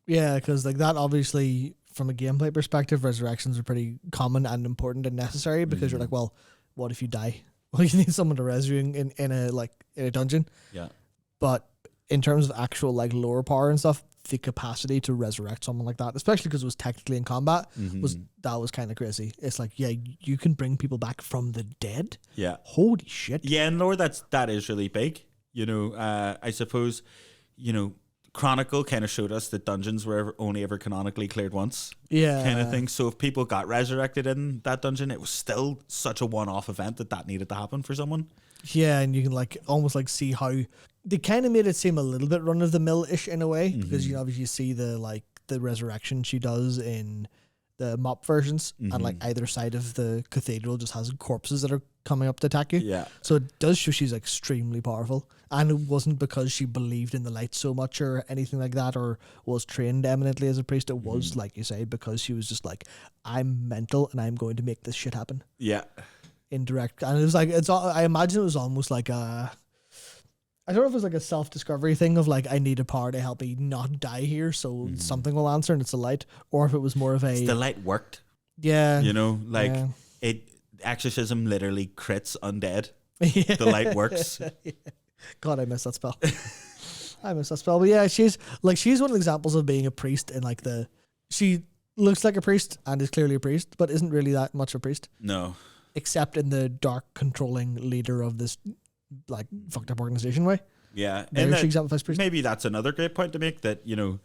Speaker 1: Yeah, because like that obviously, from a gameplay perspective, resurrections are pretty common and important and necessary because you're like, well, what if you die? Well, you need someone to res you in a dungeon.
Speaker 2: Yeah.
Speaker 1: But in terms of actual like lore power and stuff, the capacity to resurrect someone like that, especially because it was technically in combat, was kind of crazy. It's like, yeah, you can bring people back from the dead.
Speaker 2: Yeah.
Speaker 1: Holy shit.
Speaker 2: Yeah, and lore that is really big. You know, I suppose, you know, Chronicle kind of showed us that dungeons were only ever canonically cleared once.
Speaker 1: Yeah.
Speaker 2: Kind of thing. So if people got resurrected in that dungeon, it was still such a one-off event that needed to happen for someone.
Speaker 1: Yeah, and you can like almost like see how they kind of made it seem a little bit run of the mill ish in a way, because you obviously see the resurrection she does in the mop versions, and like either side of the cathedral just has corpses that are coming up to attack you.
Speaker 2: Yeah.
Speaker 1: So it does show she's extremely powerful, and it wasn't because she believed in the light so much or anything like that, or was trained eminently as a priest. It was, like you say, because she was just like, I'm mental and I'm going to make this shit happen.
Speaker 2: Yeah.
Speaker 1: Indirect, and it was like I imagine it was almost like a, I don't know if it was like a self-discovery thing of like, I need a power to help me not die here, so something will answer and it's a light, or if it was more of a
Speaker 2: The light worked.
Speaker 1: Yeah,
Speaker 2: you know, like it exorcism literally crits undead.
Speaker 1: Yeah.
Speaker 2: The light works.
Speaker 1: God, I miss that spell. I miss that spell. But yeah, she's one of the examples of being a priest, and like she looks like a priest and is clearly a priest, but isn't really that much of a priest.
Speaker 2: No.
Speaker 1: Except in the dark controlling leader of this like fucked up organization way.
Speaker 2: Yeah.
Speaker 1: There
Speaker 2: And
Speaker 1: she exemplifies priest.
Speaker 2: maybe that's another great point to make, that, you know,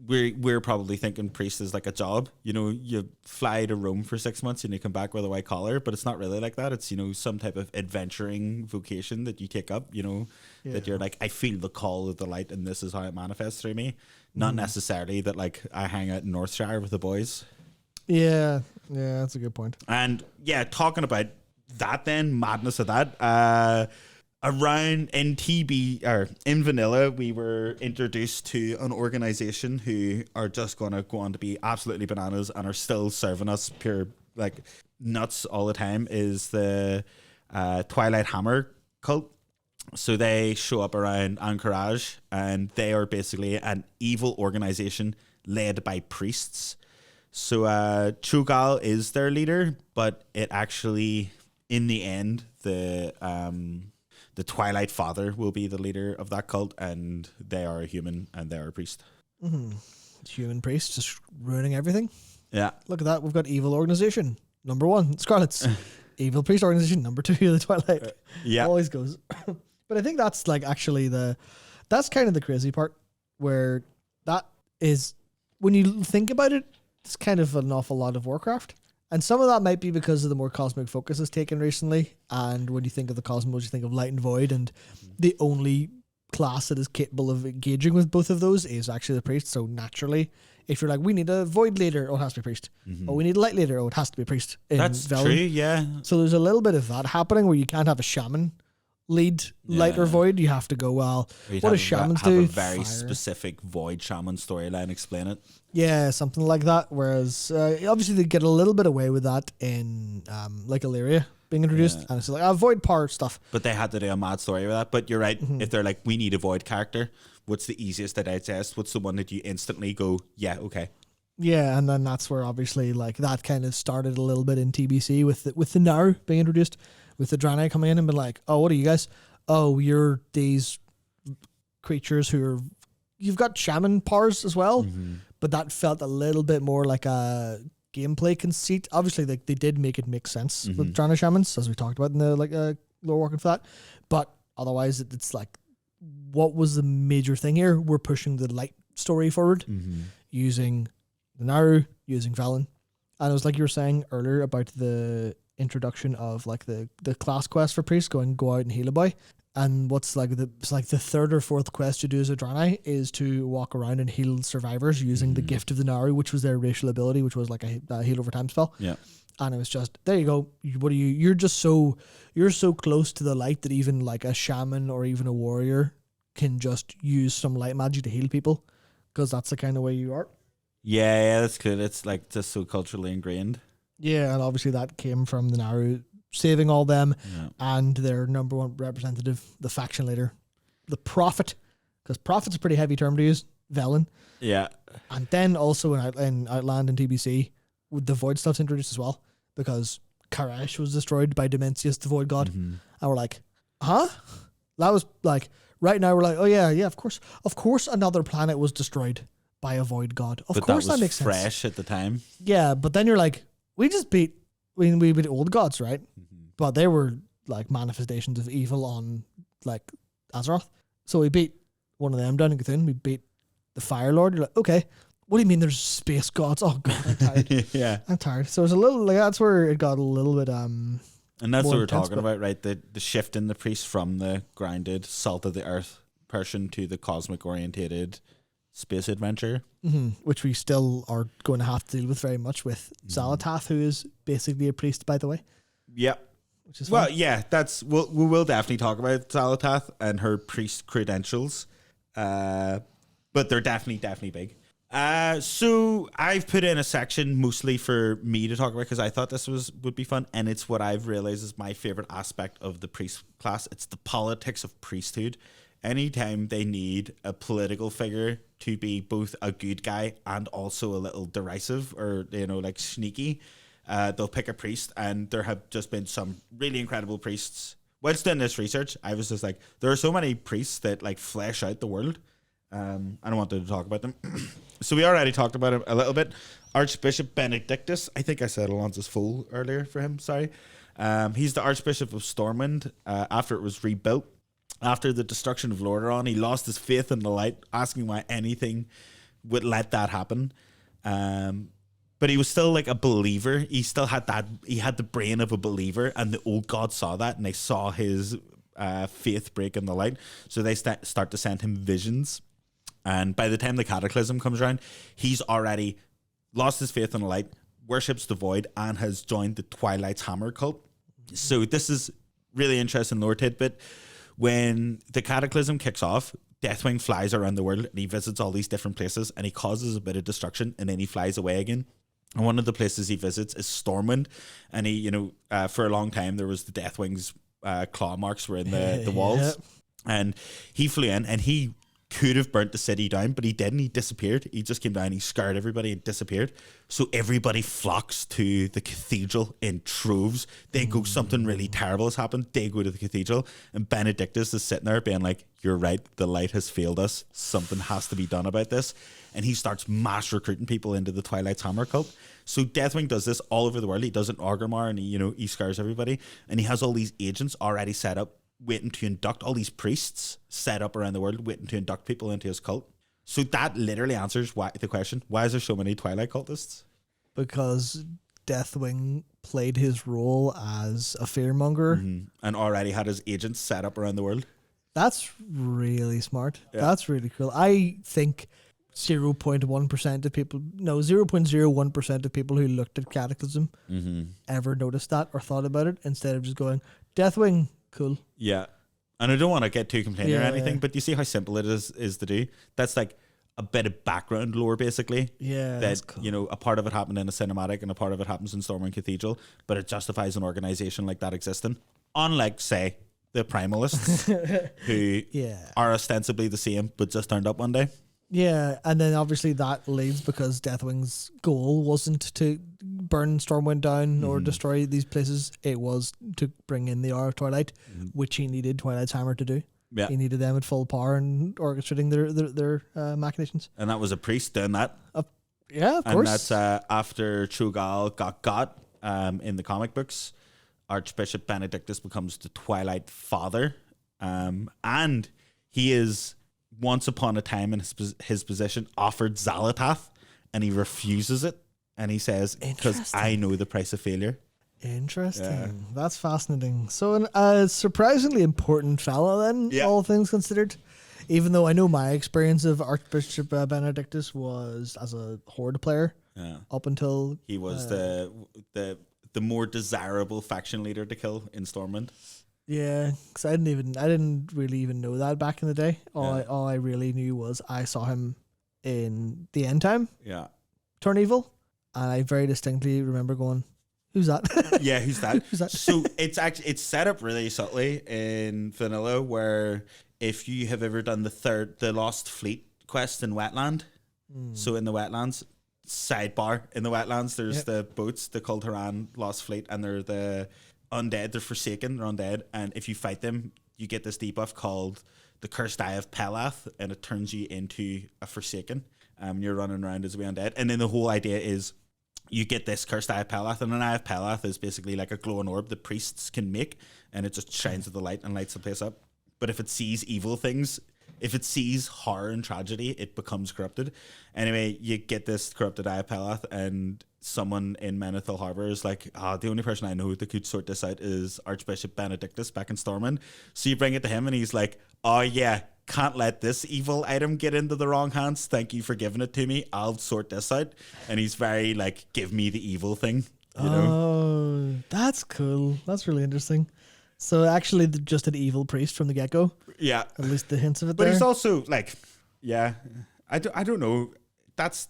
Speaker 2: we're probably thinking priest is like a job. You know, you fly to Rome for 6 months and you come back with a white collar, but it's not really like that. It's, you know, some type of adventuring vocation that you take up, you know, that you're like, I feel the call of the light and this is how it manifests through me. Not necessarily that like I hang out in Northshire with the boys.
Speaker 1: Yeah, that's a good point.
Speaker 2: And yeah, talking about that then, madness of that, around in TB or in Vanilla, we were introduced to an organization who are just going to go on to be absolutely bananas and are still serving us pure like nuts all the time, is the Twilight Hammer cult. So they show up around Anchorage, and they are basically an evil organization led by priests. So Chugal is their leader, but it actually, in the end, the Twilight Father will be the leader of that cult, and they are a human and they are a priest.
Speaker 1: Human priest just ruining everything.
Speaker 2: Yeah.
Speaker 1: Look at that. We've got evil organization. Number 1, Scarlet's. Evil priest organization. Number 2, the Twilight.
Speaker 2: Yeah.
Speaker 1: Always goes. But I think that's like actually that's kind of the crazy part, where that is, when you think about it, it's kind of an awful lot of Warcraft. And some of that might be because of the more cosmic focus it's taken recently. And when you think of the cosmos, you think of light and void, and the only class that is capable of engaging with both of those is actually the priest. So naturally, if you're like, we need a void leader, oh, it has to be priest. Or we need a light leader, oh, it has to be priest.
Speaker 2: That's
Speaker 1: Velen.
Speaker 2: true, yeah.
Speaker 1: So there's a little bit of that happening where you can't have a shaman lead light or void. You have to go, well, what does shamans do?
Speaker 2: Have a very specific void shaman storyline, explain it.
Speaker 1: Yeah, something like that. Whereas obviously they get a little bit away with that in like Illyria being introduced, and it's like void power stuff.
Speaker 2: But they had to do a mad story with that. But you're right. If they're like, we need a void character, what's the easiest to digest? What's the one that you instantly go, yeah, okay.
Speaker 1: Yeah, and then that's where obviously like that kind of started a little bit in TBC with the Naru being introduced, with the Draenei coming in and being like, oh, what are you guys? Oh, you're these creatures who are, you've got shaman powers as well, but that felt a little bit more like a gameplay conceit. Obviously, they did make it make sense with Draenei shamans, as we talked about in the Lorewalking for that, but otherwise it's like, what was the major thing here? We're pushing the light story forward using the Naru, using Velen. And it was like you were saying earlier about the introduction of like the class quest for priests, go out and heal a boy. And what's like the third or fourth quest you do as a Draenei is to walk around and heal survivors using the gift of the Naru, which was their racial ability, which was like a heal over time spell.
Speaker 2: Yeah.
Speaker 1: And it was just, there you go. What are you? You're so close to the light that even like a shaman or even a warrior can just use some light magic to heal people, because that's the kind of way you are.
Speaker 2: Yeah, that's good. It's like just so culturally ingrained. Yeah,
Speaker 1: and obviously that came from the Naru saving all them and their number one representative, the faction leader, the Prophet, because Prophet's a pretty heavy term to use, Velen. Yeah. And then also in Outland and TBC, the Void stuff's introduced as well, because Karash was destroyed by Dimensius, the Void God. And we're like, huh? That was like, right now we're like, oh yeah, of course another planet was destroyed by a Void God. Of course that makes sense.
Speaker 2: Fresh at the time.
Speaker 1: Yeah, but then you're like, we beat old gods, right? But they were like manifestations of evil on like Azeroth. So we beat one of them down in Cthulhu. We beat the Fire Lord. You're like, okay, what do you mean there's space gods? Oh god, I'm tired. Yeah, I'm tired. So it's a little like, that's where it got a little bit
Speaker 2: and that's what we're talking about, right? The shift in the priest from the grounded salt of the earth person to the cosmic orientated space adventure,
Speaker 1: which we still are going to have to deal with very much with Xal'atath, who is basically a priest, by the way.
Speaker 2: Yep. Which is fun. Well, yeah, we will definitely talk about Xal'atath and her priest credentials, but they're definitely big. So I've put in a section mostly for me to talk about because I thought this would be fun, and it's what I've realized is my favorite aspect of the priest class. It's the politics of priesthood. Anytime they need a political figure to be both a good guy and also a little derisive or, like sneaky, they'll pick a priest. And there have just been some really incredible priests. Whilst doing this research, I was just like, there are so many priests that like flesh out the world. I don't want to talk about them. So we already talked about him a little bit. Archbishop Benedictus. I think I said Alonso's Fool earlier for him. Sorry. He's the Archbishop of Stormwind after it was rebuilt. After the destruction of Lordaeron, he lost his faith in the light, asking why anything would let that happen. But he was still like a believer. He still had he had the brain of a believer, and the old gods saw that, and they saw his faith break in the light. So they start to send him visions. And by the time the Cataclysm comes around, he's already lost his faith in the light, worships the Void, and has joined the Twilight's Hammer cult. So this is really interesting lore tidbit. When the Cataclysm kicks off, Deathwing flies around the world and he visits all these different places and he causes a bit of destruction and then he flies away again. And one of the places he visits is Stormwind. And he, for a long time, there was the Deathwing's claw marks were in the walls. Yep. And he flew in and he could have burnt the city down, but he didn't. He disappeared. He just came down, he scared everybody and disappeared. So everybody flocks to the cathedral in troves. They go, something really terrible has happened. They go to the cathedral and Benedictus is sitting there being like, you're right, the light has failed us. Something has to be done about this. And he starts mass recruiting people into the Twilight's Hammer cult. So Deathwing does this all over the world. He does it in Orgrimmar and he scares everybody. And he has all these agents already set up, waiting to induct, all these priests set up around the world, waiting to induct people into his cult. So that literally answers the question, why is there so many Twilight cultists?
Speaker 1: Because Deathwing played his role as a fearmonger.
Speaker 2: And already had his agents set up around the world.
Speaker 1: That's really smart.
Speaker 2: Yeah.
Speaker 1: That's really cool. I think 0.1% of people, no, 0.01% of people who looked at Cataclysm ever noticed that or thought about it instead of just going, Deathwing, cool.
Speaker 2: Yeah. And I don't want to get too complaining or
Speaker 1: Yeah.
Speaker 2: anything, but you see how simple it is to do? That's like a bit of background lore, basically.
Speaker 1: Yeah, that's
Speaker 2: That,
Speaker 1: cool.
Speaker 2: you know, a part of it happened in a cinematic and a part of it happens in Stormwind Cathedral, but it justifies an organization like that existing. Unlike, say, the Primalists, who
Speaker 1: Yeah.
Speaker 2: are ostensibly the same, but just turned up one day.
Speaker 1: Yeah, and then obviously that leads because Deathwing's goal wasn't to burn Stormwind down or destroy these places. It was to bring in the Hour of Twilight, which he needed Twilight's Hammer to do.
Speaker 2: Yeah.
Speaker 1: He needed them at full power and orchestrating their machinations.
Speaker 2: And that was a priest doing that.
Speaker 1: Yeah, of
Speaker 2: And
Speaker 1: course.
Speaker 2: that's after Trugal got in the comic books. Archbishop Benedictus becomes the Twilight Father. And he is, once upon a time in his position, offered Xalatath, and he refuses it. And he says, because
Speaker 1: Interesting.
Speaker 2: I know the price of failure.
Speaker 1: Interesting.
Speaker 2: Yeah.
Speaker 1: That's fascinating. So a surprisingly important fella then,
Speaker 2: Yeah.
Speaker 1: all things considered. Even though I know my experience of Archbishop Benedictus was as a Horde player
Speaker 2: Yeah.
Speaker 1: up until...
Speaker 2: He was the more desirable faction leader to kill in Stormwind.
Speaker 1: Yeah, because I didn't really even know that back in the day.
Speaker 2: Yeah.
Speaker 1: All I really knew was I saw him in the End Time,
Speaker 2: Yeah.
Speaker 1: Turn Evil, and I very distinctly remember going, who's that?
Speaker 2: Yeah, who's that?
Speaker 1: Who's that?
Speaker 2: So it's set up really subtly in vanilla, where if you have ever done the Lost Fleet quest in Wetland, so in the Wetlands, sidebar, in the Wetlands, there's the boats, the Kulturan Lost Fleet, and they're the undead, they're Forsaken, they're undead, and if you fight them, you get this debuff called the Cursed Eye of Pelath, and it turns you into a Forsaken. You're running around as a wee undead, and then the whole idea is you get this Cursed Eye of Pelath, and an Eye of Pelath is basically like a glowing orb that priests can make, and it just shines with the light and lights the place up. But if it sees evil things, if it sees horror and tragedy, it becomes corrupted. Anyway, you get this corrupted Eye of Pelath, and someone in Menethil Harbour is like, the only person I know that could sort this out is Archbishop Benedictus back in Stormwind. So you bring it to him, and he's like, oh yeah, can't let this evil item get into the wrong hands. Thank you for giving it to me. I'll sort this out. And he's very like, give me the evil thing. You know?
Speaker 1: Oh, that's cool. That's really interesting. So actually, just an evil priest from the get-go.
Speaker 2: Yeah.
Speaker 1: At least the hints of it
Speaker 2: But
Speaker 1: there.
Speaker 2: he's also like, yeah, I don't know. That's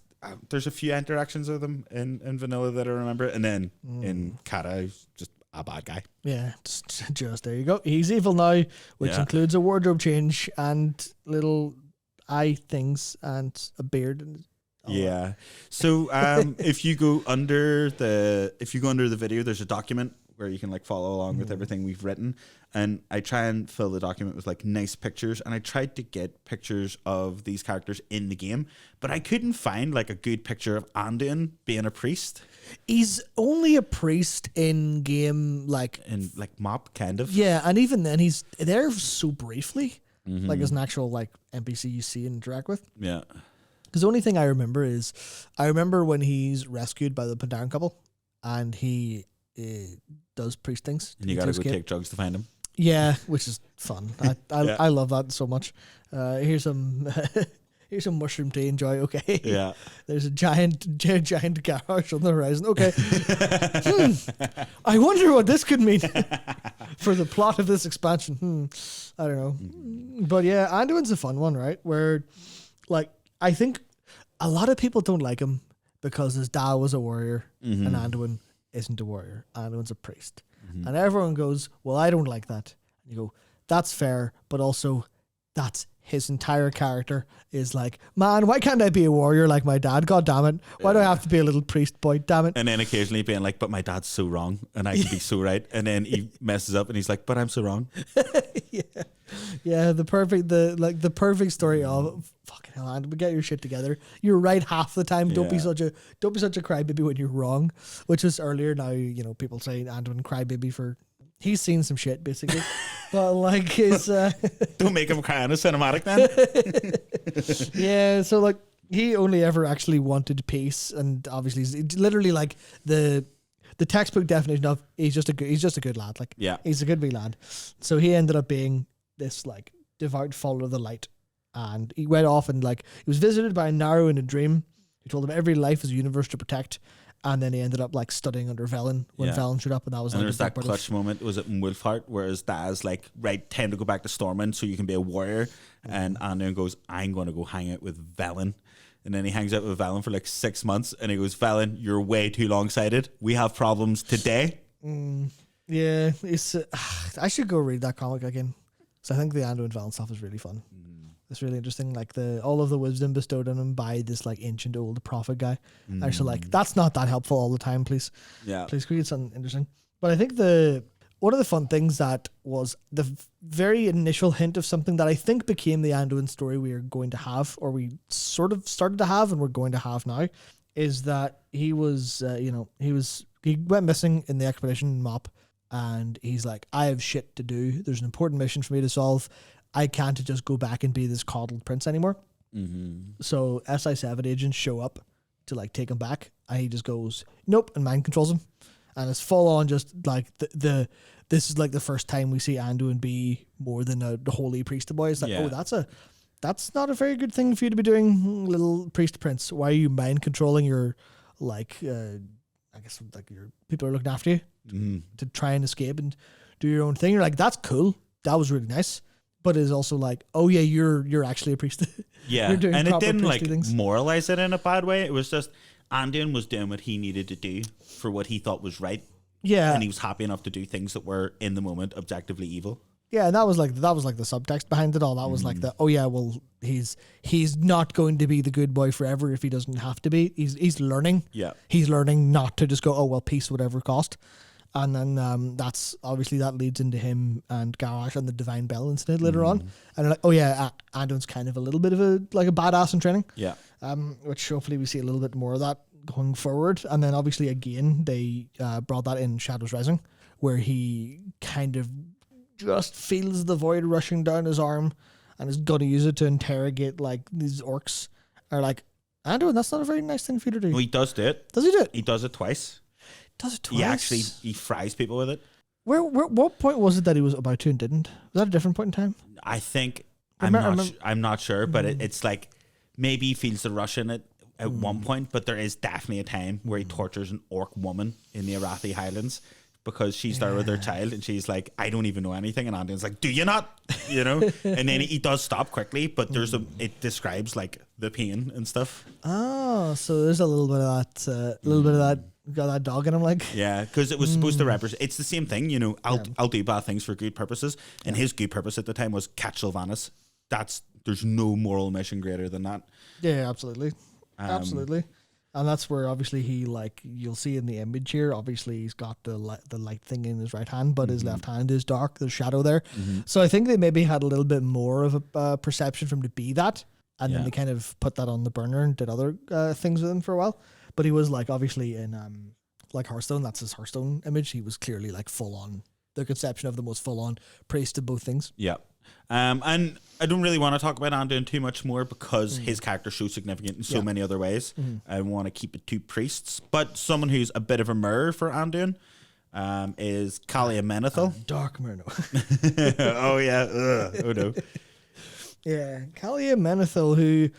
Speaker 2: there's a few interactions of them in vanilla that I remember, and then in Kata, he's just a bad guy.
Speaker 1: Yeah, just there you go. He's evil now, which
Speaker 2: Yeah.
Speaker 1: includes a wardrobe change and little eye things and a beard. And all that.
Speaker 2: Yeah. So if you go under the video, there's a document where you can like follow along with everything we've written, and I try and fill the document with like nice pictures, and I tried to get pictures of these characters in the game, but I couldn't find like a good picture of Anduin being a priest
Speaker 1: He's only a priest in game, like
Speaker 2: in like mop kind of.
Speaker 1: yeah, and even then he's there so briefly, like as an actual like NPC you see and interact with.
Speaker 2: Yeah.
Speaker 1: Because the only thing I remember is, I remember when he's rescued by the Pandaren couple, and he does priest things.
Speaker 2: And you
Speaker 1: to
Speaker 2: gotta go
Speaker 1: escape.
Speaker 2: take drugs to find him.
Speaker 1: Yeah, which is fun. I
Speaker 2: Yeah.
Speaker 1: I love that so much. Here's some here's some mushroom tea. Enjoy. Okay.
Speaker 2: Yeah.
Speaker 1: There's a giant garage on the horizon. Okay. I wonder what this could mean for the plot of this expansion. I don't know. But yeah, Anduin's a fun one, right? Where, like, I think a lot of people don't like him because his dad was a warrior and Anduin isn't a warrior. Anduin's a priest. And everyone goes, well, I don't like that. And you go, that's fair, but also that's his entire character is like, man, why can't I be a warrior like my dad? God damn it. Why do I have to be a little priest boy? Damn it.
Speaker 2: And then occasionally being like, but my dad's so wrong and I can be so right. And then he messes up and he's like, but I'm so wrong.
Speaker 1: Yeah, the perfect story of fucking hell, Anduin, get your shit together. You're right half the time. Don't be
Speaker 2: Yeah.
Speaker 1: such a crybaby when you're wrong. Which was earlier. Now, you know, people say Anduin crybaby for he's seen some shit basically. But like his
Speaker 2: Don't make him cry in a cinematic, man.
Speaker 1: yeah, so like he only ever actually wanted peace, and obviously it's literally like the textbook definition of he's just a good lad. Like
Speaker 2: Yeah.
Speaker 1: he's a good wee lad. So he ended up being this like devout follower of the light. And he went off and like he was visited by a narrow in a dream who told him every life is a universe to protect. And then he ended up like studying under Velen when Velen showed up, and that was
Speaker 2: and
Speaker 1: like
Speaker 2: there's that clutch moment. Was it in Wolfheart where his dad's like, right, time to go back to Stormwind so you can be a warrior, and Anduin goes, I'm going to go hang out with Velen. And then he hangs out with Velen for like 6 months, and he goes, Velen, you're way too long-sighted. We have problems today.
Speaker 1: Yeah, it's. I should go read that comic again. So I think the Anduin Velen stuff is really fun. It's really interesting, like all of the wisdom bestowed on him by this like ancient old prophet guy. Actually, like that's not that helpful all the time. Please, please create something interesting. But I think one of the fun things that was the very initial hint of something that I think became the Anduin story we are going to have, or we sort of started to have, and we're going to have now, is that he was, he went missing in the expedition map, and he's like, I have shit to do. There's an important mission for me to solve. I can't just go back and be this coddled prince anymore. So SI7 agents show up to like take him back, and he just goes, nope, and mind controls him. And it's full on just like this is like the first time we see Anduin be more than a holy priest boy. It's like, oh, that's not a very good thing for you to be doing, little priest prince. Why are you mind controlling your like I guess like your people are looking after you to try and escape and do your own thing? You're like, that's cool. That was really nice. But it's also like, oh yeah, you're actually a priest.
Speaker 2: Yeah,
Speaker 1: You're doing
Speaker 2: and it
Speaker 1: proper
Speaker 2: didn't
Speaker 1: priestly
Speaker 2: like
Speaker 1: things.
Speaker 2: moralize it in a bad way. It was just Anduin was doing what he needed to do for what he thought was right.
Speaker 1: Yeah,
Speaker 2: And he was happy enough to do things that were in the moment objectively evil.
Speaker 1: yeah, and that was like the subtext behind it all. That was like oh yeah, well he's not going to be the good boy forever if he doesn't have to be. He's learning.
Speaker 2: Yeah.
Speaker 1: He's learning not to just go, oh well, peace whatever cost. And then that's obviously that leads into him and Garrosh and the Divine Bell incident later on. And they're like, oh yeah, Anduin's kind of a little bit of a badass in training.
Speaker 2: Yeah.
Speaker 1: Which hopefully we see a little bit more of that going forward. And then obviously again they brought that in Shadows Rising, where he kind of just feels the void rushing down his arm and is gonna use it to interrogate like these orcs. Are like, Anduin, that's not a very nice thing for you to do.
Speaker 2: Well, he does do it.
Speaker 1: Does he do it?
Speaker 2: He does it twice.
Speaker 1: Does it twice?
Speaker 2: He fries people with it.
Speaker 1: What point was it that he was about to and didn't? Was that a different point in time?
Speaker 2: I think I'm not sure, but it's like maybe he feels the rush in it at one point, but there is definitely a time where he tortures an orc woman in the Arathi Highlands because she's there with her child, and she's like, I don't even know anything, and Anduin's like, do you not? You know? And then he does stop quickly, but it describes like the pain and stuff.
Speaker 1: Oh, so there's a little bit of that. Got that dog in him, like.
Speaker 2: Yeah, because it was supposed to represent. It's the same thing, you know. I'll do bad things for good purposes, and his good purpose at the time was catch Sylvanas. There's no moral mission greater than that.
Speaker 1: Yeah, absolutely, absolutely, and that's where obviously he like you'll see in the image here. Obviously, he's got the light thing in his right hand, but his left hand is dark. There's shadow there, so I think they maybe had a little bit more of a perception for him to be that, and then they kind of put that on the burner and did other things with him for a while. But he was like obviously in like Hearthstone, that's his Hearthstone image. He was clearly like full on the conception of the most full on praise to both things.
Speaker 2: Yeah. And I don't really want to talk about Anduin too much more because his character's so significant in so many other ways. I want to keep it to priests. But someone who's a bit of a mirror for Anduin is Kalia Menethil.
Speaker 1: Dark Myrno.
Speaker 2: Oh yeah. Oh no.
Speaker 1: Yeah, Kalia Menethil, who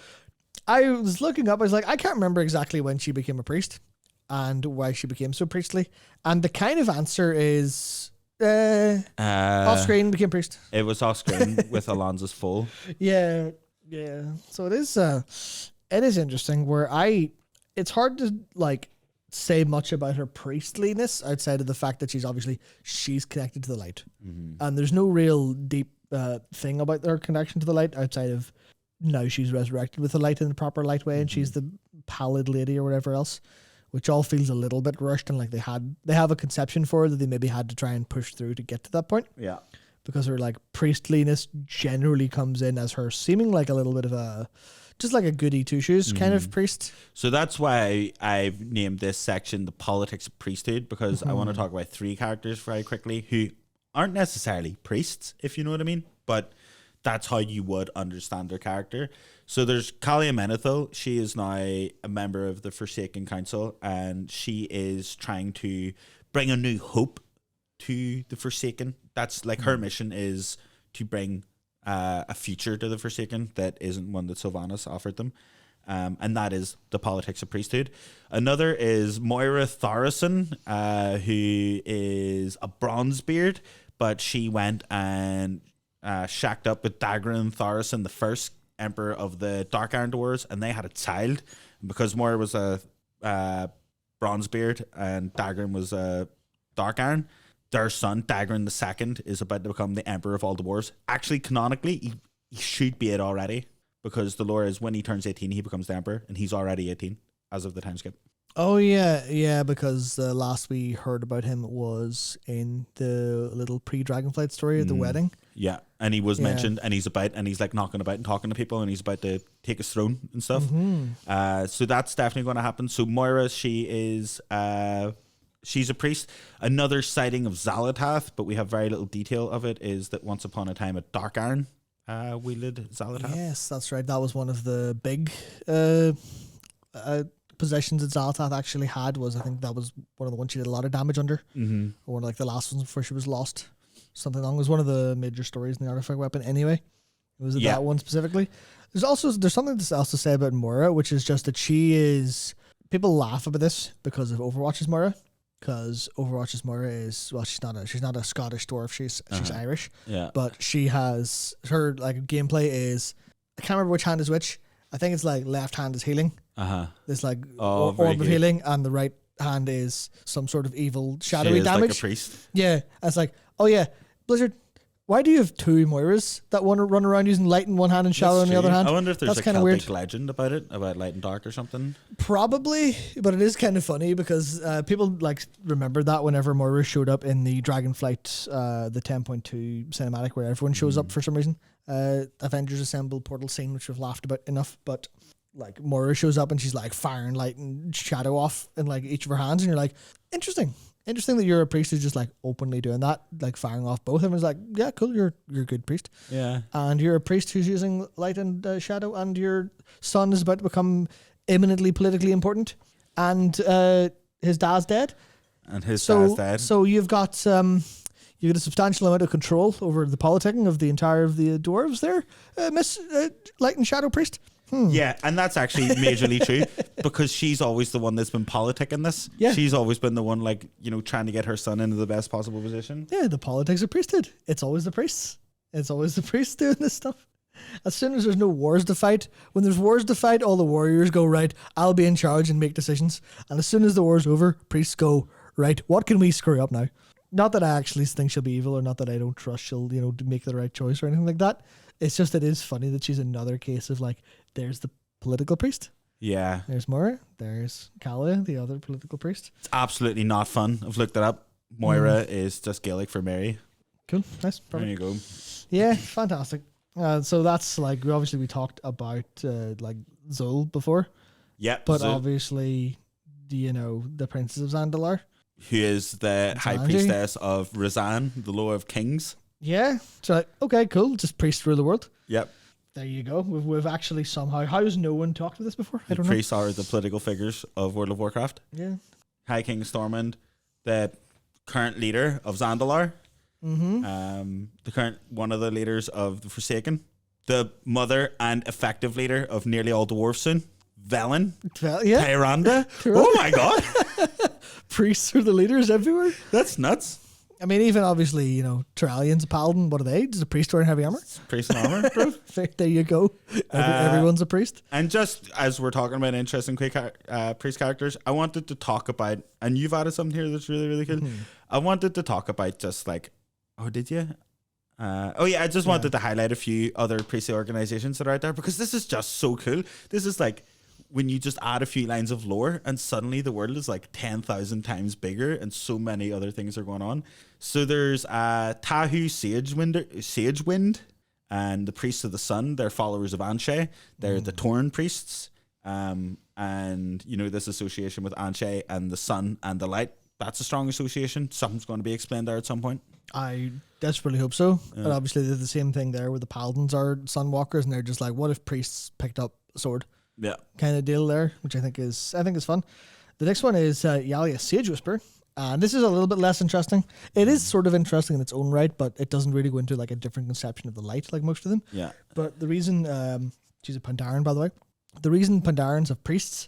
Speaker 1: I was looking up, I was like, I can't remember exactly when she became a priest and why she became so priestly. And the kind of answer is off screen became priest.
Speaker 2: It was off screen with Alonzo's Foal.
Speaker 1: Yeah. So it is interesting where it's hard to like say much about her priestliness outside of the fact that she's connected to the light. And there's no real deep thing about her connection to the light outside of now she's resurrected with the light in the proper light way, and she's the pallid lady or whatever else, which all feels a little bit rushed and like they have a conception for her that they maybe had to try and push through to get to that point.
Speaker 2: Yeah.
Speaker 1: Because her like priestliness generally comes in as her seeming like a little bit of a just like a goody two shoes kind of priest.
Speaker 2: So that's why I've named this section the politics of priesthood, because I want to talk about three characters very quickly who aren't necessarily priests, if you know what I mean, but that's how you would understand their character. So there's Kalia Menethil. She is now a member of the Forsaken Council, and she is trying to bring a new hope to the Forsaken. That's like her mission is to bring a feature to the Forsaken that isn't one that Sylvanas offered them. And that is the politics of priesthood. Another is Moira Thorison, who is a Bronzebeard, but she went and shacked up with Dagran Thorison, the first emperor of the Dark Iron Dwarves, and they had a child. And because Moira was a Bronzebeard and Dagran was a Dark Iron, their son, Dagran II, is about to become the emperor of all dwarves. Actually, canonically, he should be it already, because the lore is when he turns 18, he becomes the emperor, and he's already 18 as of the time skip.
Speaker 1: Oh, yeah, because the last we heard about him was in the little pre-Dragonflight story at the wedding.
Speaker 2: Yeah, and he was mentioned, and he's like knocking about and talking to people, and he's about to take his throne and stuff. So that's definitely going to happen. So Moira, she's a priest. Another sighting of Xalatath, but we have very little detail of it, is that once upon a time a Dark Iron wielded Xalatath.
Speaker 1: Yes, that's right. That was one of the big possessions that Xalatath actually had. I think that was one of the ones she did a lot of damage under. Or one of like the last ones before she was lost. Something along. It was one of the major stories in the artifact weapon anyway. It was that one specifically. There's something else to say about Moira, which is just that she is, people laugh about this because of Overwatch's Moira. Because Overwatch's Moira is, well, she's not a Scottish dwarf, she's Irish.
Speaker 2: Yeah.
Speaker 1: But she has, her like gameplay is, I can't remember which hand is which. I think it's like left hand is healing. There's like orb of healing, and the right hand is some sort of evil shadowy
Speaker 2: she is
Speaker 1: damage.
Speaker 2: Like a priest.
Speaker 1: Yeah. And it's like, oh yeah, Blizzard, why do you have two Moiras that want to run around using light in one hand and shadow in the other hand?
Speaker 2: I wonder if there's
Speaker 1: That's
Speaker 2: a
Speaker 1: kind of
Speaker 2: Celtic
Speaker 1: weird
Speaker 2: legend about it, about light and dark or something.
Speaker 1: Probably, but it is kind of funny because people like remember that whenever Moira showed up in the Dragonflight, the 10.2 cinematic where everyone shows up for some reason. Avengers Assemble portal scene, which we've laughed about enough, but like Moira shows up and she's like firing light and shadow off in like each of her hands, and you're like, interesting that you're a priest who's just like openly doing that, like firing off both. Everyone's like, yeah, cool, you're a good priest.
Speaker 2: Yeah.
Speaker 1: And you're a priest who's using light and shadow, and your son is about to become imminently politically important, and his dad's dead.
Speaker 2: And his dad's dead.
Speaker 1: So you've got a substantial amount of control over the politicking of the entire of the dwarves there, Miss Light and Shadow Priest.
Speaker 2: Yeah, and that's actually majorly true, because she's always the one that's been politicking this.
Speaker 1: Yeah.
Speaker 2: She's always been the one, like, trying to get her son into the best possible position.
Speaker 1: Yeah, the politics of priesthood. It's always the priests. It's always the priests doing this stuff. As soon as there's no wars to fight, when there's wars to fight, all the warriors go, right, I'll be in charge and make decisions. And as soon as the war's over, priests go, right, what can we screw up now? Not that I actually think she'll be evil, or not that I don't trust she'll, make the right choice or anything like that. It's just, it is funny that she's another case of like, there's the political priest.
Speaker 2: Yeah.
Speaker 1: There's Moira. There's Calla, the other political priest.
Speaker 2: It's absolutely not fun. I've looked it up. Moira is just Gaelic for Mary.
Speaker 1: Cool. Nice. Perfect.
Speaker 2: There you go.
Speaker 1: Yeah, fantastic. So that's like, we talked about like Zul before.
Speaker 2: Yep.
Speaker 1: But obviously, the Princess of Zandalar.
Speaker 2: Who is the high priestess of Razan, the Law of Kings.
Speaker 1: Yeah. So, like, okay, cool. Just priest rule the world.
Speaker 2: Yep.
Speaker 1: There you go. We've actually somehow... How has no one talked about this before? I don't know.
Speaker 2: Priests are the political figures of World of Warcraft.
Speaker 1: Yeah.
Speaker 2: High King Stormwind, the current leader of Zandalar. The current one of the leaders of the Forsaken. The mother and effective leader of nearly all dwarves soon. Velen.
Speaker 1: Yeah.
Speaker 2: Tyrande. Oh my god.
Speaker 1: Priests are the leaders everywhere.
Speaker 2: That's nuts.
Speaker 1: I mean, even obviously, Terralian's a paladin. What are they? Just a priest wearing heavy armor?
Speaker 2: Priest in armor, bro.
Speaker 1: There you go. Everyone's a priest.
Speaker 2: And just as we're talking about interesting priest characters, I wanted to talk about, and you've added something here that's really, really cool. I wanted to talk about just like, oh, did you? I just wanted to highlight a few other priestly organizations that are out there, because this is just so cool. This is like, when you just add a few lines of lore and suddenly the world is like 10,000 times bigger and so many other things are going on. So there's Tahu Sagewind and the Priests of the Sun. They're followers of Anshe. They're the Torn priests. And, this association with Anshe and the Sun and the Light, that's a strong association. Something's going to be explained there at some point.
Speaker 1: I desperately hope so. Yeah. But obviously there's the same thing there where the Paladins are Sunwalkers, and they're just like, what if priests picked up a sword? Yeah, kind of deal there, which I think is fun. The next one is Yalia Sage Whisper, And this is a little bit less interesting. It is sort of interesting in its own right, but it doesn't really go into like a different conception of the light like most of them.
Speaker 2: Yeah.
Speaker 1: But the reason, she's a Pandaren, by the way. The reason Pandarens have priests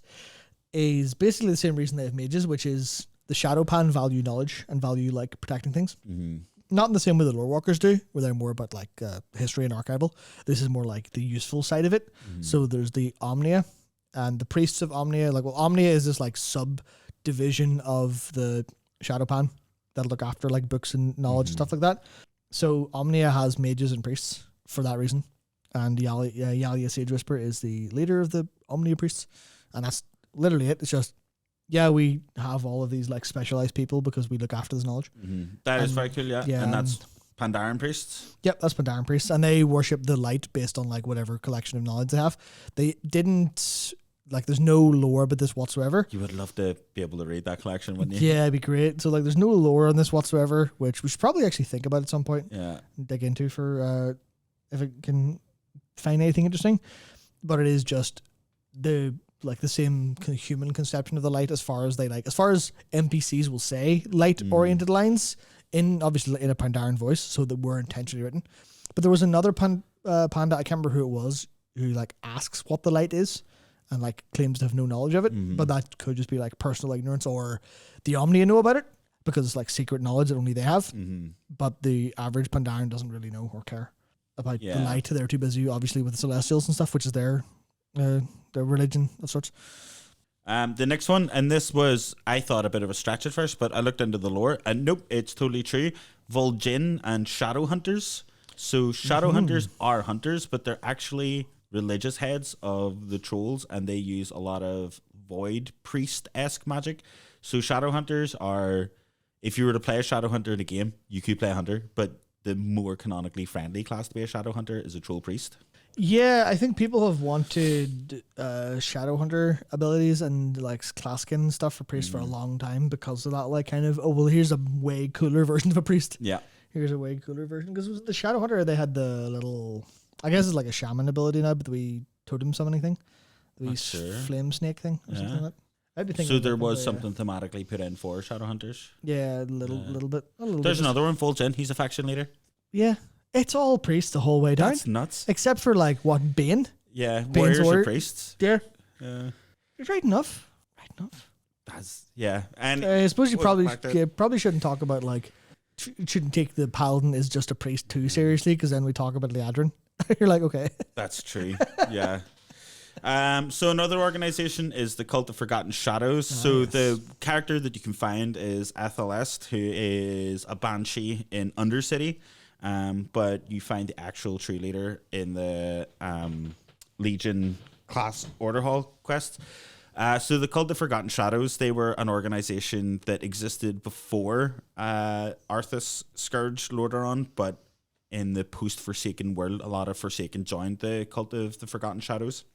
Speaker 1: is basically the same reason they have mages, which is the Shadowpan value knowledge and value like protecting things.
Speaker 2: Mm-hmm.
Speaker 1: Not in the same way the Lorewalkers do, where they're more about like history and archival. This is more like the useful side of it.
Speaker 2: Mm-hmm.
Speaker 1: So there's the Omnia and the priests of Omnia. Like, well, Omnia is this like subdivision of the Shadowpan that look after like books and knowledge and stuff like that. So Omnia has mages and priests for that reason. And Yalia Sage Whisper is the leader of the Omnia priests. And that's literally it. It's just, yeah, we have all of these like specialized people because we look after this knowledge.
Speaker 2: Mm-hmm. That is very cool, yeah. And that's Pandaren priests.
Speaker 1: Yep, that's Pandaren priests. And they worship the light based on like whatever collection of knowledge they have. They didn't, like, there's no lore about this whatsoever.
Speaker 2: You would love to be able to read that collection, wouldn't you?
Speaker 1: Yeah, it'd be great. So like there's no lore on this whatsoever, which we should probably actually think about at some point.
Speaker 2: Yeah.
Speaker 1: Dig into for if it can find anything interesting. But it is just the same kind of human conception of the light as far as NPCs will say light oriented lines obviously in a Pandaren voice, so that were intentionally written. But there was another panda, I can't remember who it was, who like asks what the light is and like claims to have no knowledge of it. But that could just be like personal ignorance, or the Omnia know about it because it's like secret knowledge that only they have. But the average Pandaren doesn't really know or care about the light. They're too busy obviously with the Celestials and stuff, which is their religion of sorts.
Speaker 2: The next one, and this was, I thought, a bit of a stretch at first, but I looked into the lore, and nope, it's totally true. Vol'jin and Shadow Hunters. So Shadow Hunters are hunters, but they're actually religious heads of the trolls, and they use a lot of Void Priest-esque magic. So Shadow Hunters are, if you were to play a Shadow Hunter in a game, you could play a hunter, but the more canonically friendly class to be a Shadow Hunter is a Troll Priest.
Speaker 1: Yeah, I think people have wanted Shadow Hunter abilities and like class skin and stuff for priests for a long time because of that, like, kind of, oh, well, here's a way cooler version of a priest.
Speaker 2: Yeah.
Speaker 1: Here's a way cooler version. Because the Shadow Hunter, they had the little, I guess it's like a shaman ability now, but the wee totem summoning thing. The wee flame snake thing or something like that.
Speaker 2: So there was something thematically put in for Shadow Hunters?
Speaker 1: Yeah, a little bit.
Speaker 2: There's another one, Vol'jin. He's a faction leader.
Speaker 1: Yeah. It's all priests the whole way down.
Speaker 2: That's nuts.
Speaker 1: Except for, like, what, Bane?
Speaker 2: Yeah,
Speaker 1: Bane's
Speaker 2: warriors are priests.
Speaker 1: Yeah.
Speaker 2: Yeah.
Speaker 1: Right enough.
Speaker 2: That's, yeah. And
Speaker 1: I suppose you probably shouldn't talk about, like, shouldn't take the paladin as just a priest too seriously, because then we talk about Liadrin. You're like, okay.
Speaker 2: That's true. Yeah. So another organization is the Cult of Forgotten Shadows. So the character that you can find is Athelest, who is a banshee in Undercity. But you find the actual true leader in the Legion class Order Hall quest. So the Cult of Forgotten Shadows, they were an organization that existed before Arthas Scourge Lordaeron, but in the post-Forsaken world, a lot of Forsaken joined the Cult of the Forgotten Shadows.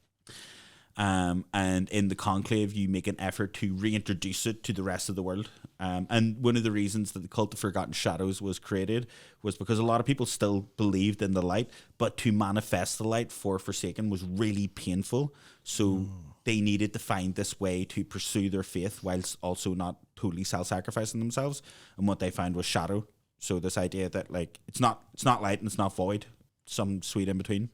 Speaker 2: And in the Conclave, you make an effort to reintroduce it to the rest of the world. And one of the reasons that the Cult of Forgotten Shadows was created was because a lot of people still believed in the light, but to manifest the light for Forsaken was really painful. So they needed to find this way to pursue their faith whilst also not totally self-sacrificing themselves. And what they found was shadow. So this idea that, like, it's not light and it's not void, some sweet in between.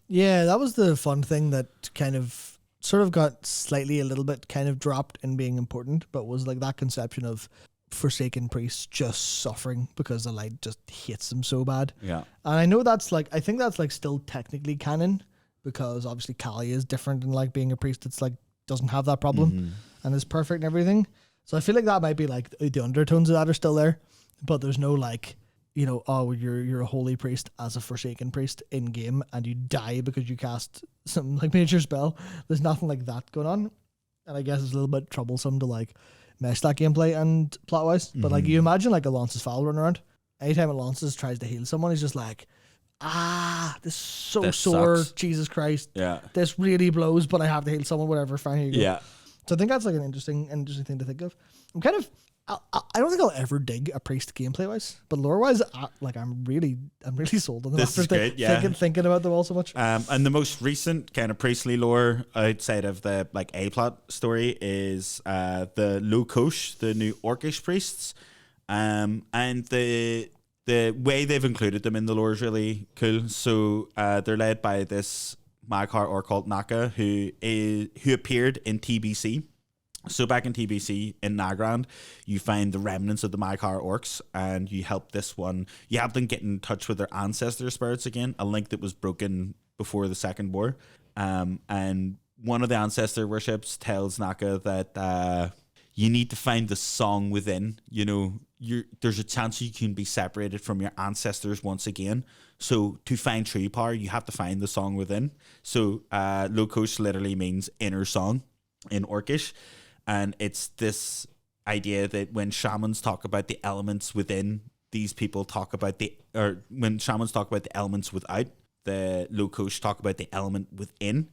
Speaker 1: Yeah, that was the fun thing that kind of sort of got slightly a little bit kind of dropped in being important, but was like that conception of Forsaken priests just suffering because the light just hates them so bad.
Speaker 2: Yeah.
Speaker 1: And I know that's like, I think that's like still technically canon, because obviously Kali is different than like being a priest. It's like, doesn't have that problem and is perfect and everything. So I feel like that might be like the undertones of that are still there, but there's no like, you know, oh, you're a holy priest as a Forsaken priest in game and you die because you cast some like major spell. There's nothing like that going on. And I guess it's a little bit troublesome to like mesh that gameplay and plot wise. But like you imagine like a Lance's foul running around. Anytime a Lance's tries to heal someone, he's just like, this is so sore.
Speaker 2: Sucks.
Speaker 1: Jesus Christ.
Speaker 2: Yeah.
Speaker 1: This really blows, but I have to heal someone, whatever. Fine, here you go.
Speaker 2: Yeah.
Speaker 1: So I think that's like an interesting thing to think of. I'm kind of I don't think I'll ever dig a priest gameplay wise, but lore wise, like I'm really sold on them
Speaker 2: This
Speaker 1: after
Speaker 2: is great, yeah.
Speaker 1: thinking about them all so much.
Speaker 2: And the most recent kind of priestly lore outside of the like A plot story is the Lokosh, the new Orcish priests, and the way they've included them in the lore is really cool. So they're led by this Magcar orc called Naka, who appeared in TBC. So back in TBC in Nagrand, you find the remnants of the Magcar orcs, and you help them get in touch with their ancestor spirits again, a link that was broken before the Second War. And one of the ancestor worships tells Naka that you need to find the song within. You know, there's a chance you can be separated from your ancestors once again. So to find true power, you have to find the song within. So Lokosh literally means inner song in Orcish. And it's this idea that when shamans talk about the elements within, these people talk about when shamans talk about the elements without, the Lokosh talk about the element within.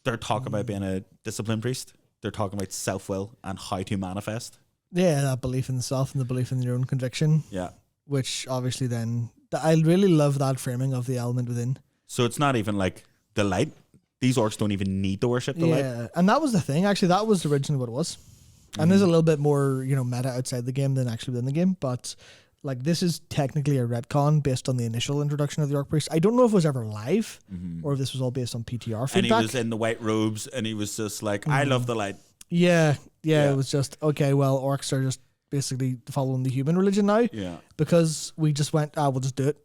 Speaker 2: They're talking about being a disciplined priest. They're talking about self-will and how to manifest.
Speaker 1: Yeah, that belief in the self and the belief in your own conviction.
Speaker 2: Yeah.
Speaker 1: Which obviously then, I really love that framing of the element within.
Speaker 2: So it's not even like the light. These orcs don't even need to worship the light.
Speaker 1: Yeah, and that was the thing. Actually, that was originally what it was. And there's a little bit more, meta outside the game than actually within the game. But like, this is technically a retcon based on the initial introduction of the Orc Priest. I don't know if it was ever live or if this was all based on PTR feedback.
Speaker 2: And he was in the white robes, and he was just like, I love the light.
Speaker 1: Yeah. It was just, okay, well, orcs are just basically following the human religion now.
Speaker 2: Yeah.
Speaker 1: Because we just went, we'll just do it.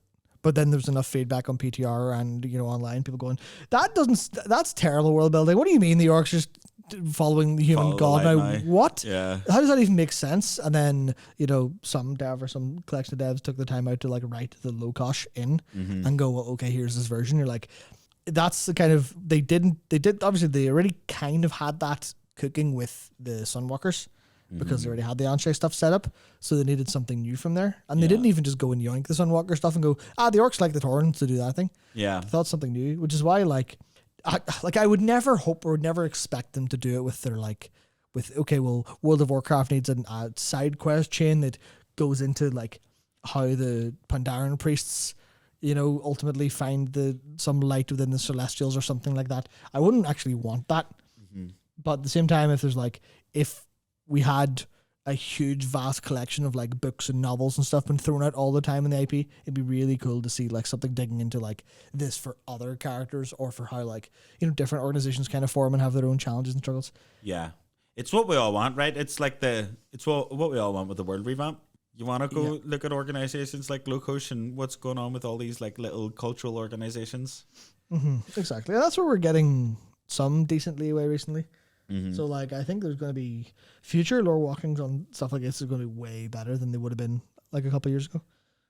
Speaker 1: But then there's enough feedback on PTR and, online, people going, that's terrible world building. What do you mean the orcs just following the human god now? What?
Speaker 2: Yeah.
Speaker 1: How does that even make sense? And then, some dev or some collection of devs took the time out to like write the Lokosh in and go, well, okay, here's this version. You're like, that's the kind of, obviously they already kind of had that cooking with the Sunwalkers. Because they already had the Anshe stuff set up, so they needed something new from there. And they didn't even just go and yoink the Sunwalker stuff and go, the orcs like the Taurens to do that thing.
Speaker 2: Yeah.
Speaker 1: They thought something new, which is why, I would never hope or would never expect them to do it with their, World of Warcraft needs a side quest chain that goes into, how the Pandaren priests, ultimately find some light within the Celestials or something like that. I wouldn't actually want that. But at the same time, if there's, if we had a huge, vast collection of books and novels and stuff been thrown out all the time in the IP, it'd be really cool to see something digging into this for other characters or for how different organizations kind of form and have their own challenges and struggles.
Speaker 2: Yeah, it's what we all want, right? It's it's what we all want with the world revamp. You want to go look at organizations like Lokosh and what's going on with all these little cultural organizations.
Speaker 1: Exactly, and that's where we're getting some decent leeway recently. So I think there's going to be future lore walkings on stuff like this is going to be way better than they would have been a couple of years ago.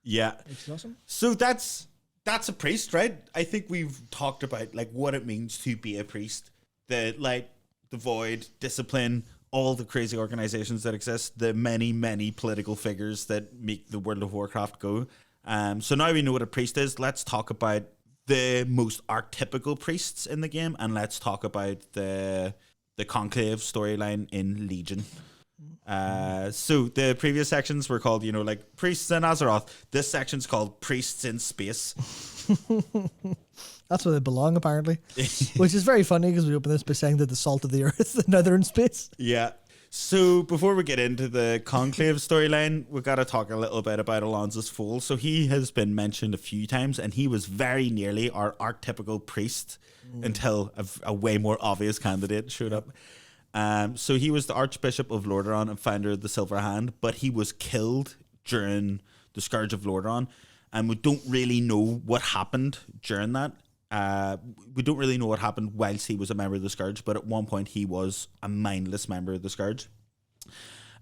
Speaker 2: Yeah.
Speaker 1: It's awesome.
Speaker 2: So that's a priest, right? I think we've talked about what it means to be a priest, the light, the void, discipline, all the crazy organizations that exist, the many, many political figures that make the World of Warcraft go. So now we know what a priest is. Let's talk about the most archetypical priests in the game, and let's talk about the Conclave storyline in Legion. So the previous sections were called, Priests in Azeroth. This section's called Priests in Space.
Speaker 1: That's where they belong, apparently. Which is very funny because we open this by saying that the salt of the earth, the nether in space.
Speaker 2: Yeah. So before we get into the Conclave storyline, we've got to talk a little bit about Alonzo's Fool. So he has been mentioned a few times, and he was very nearly our archetypical priest until a way more obvious candidate showed up. So he was the Archbishop of Lordaeron and founder of the Silver Hand, but he was killed during the Scourge of Lordaeron, and we don't really know what happened during that. We don't really know what happened whilst he was a member of the Scourge, but at one point he was a mindless member of the Scourge.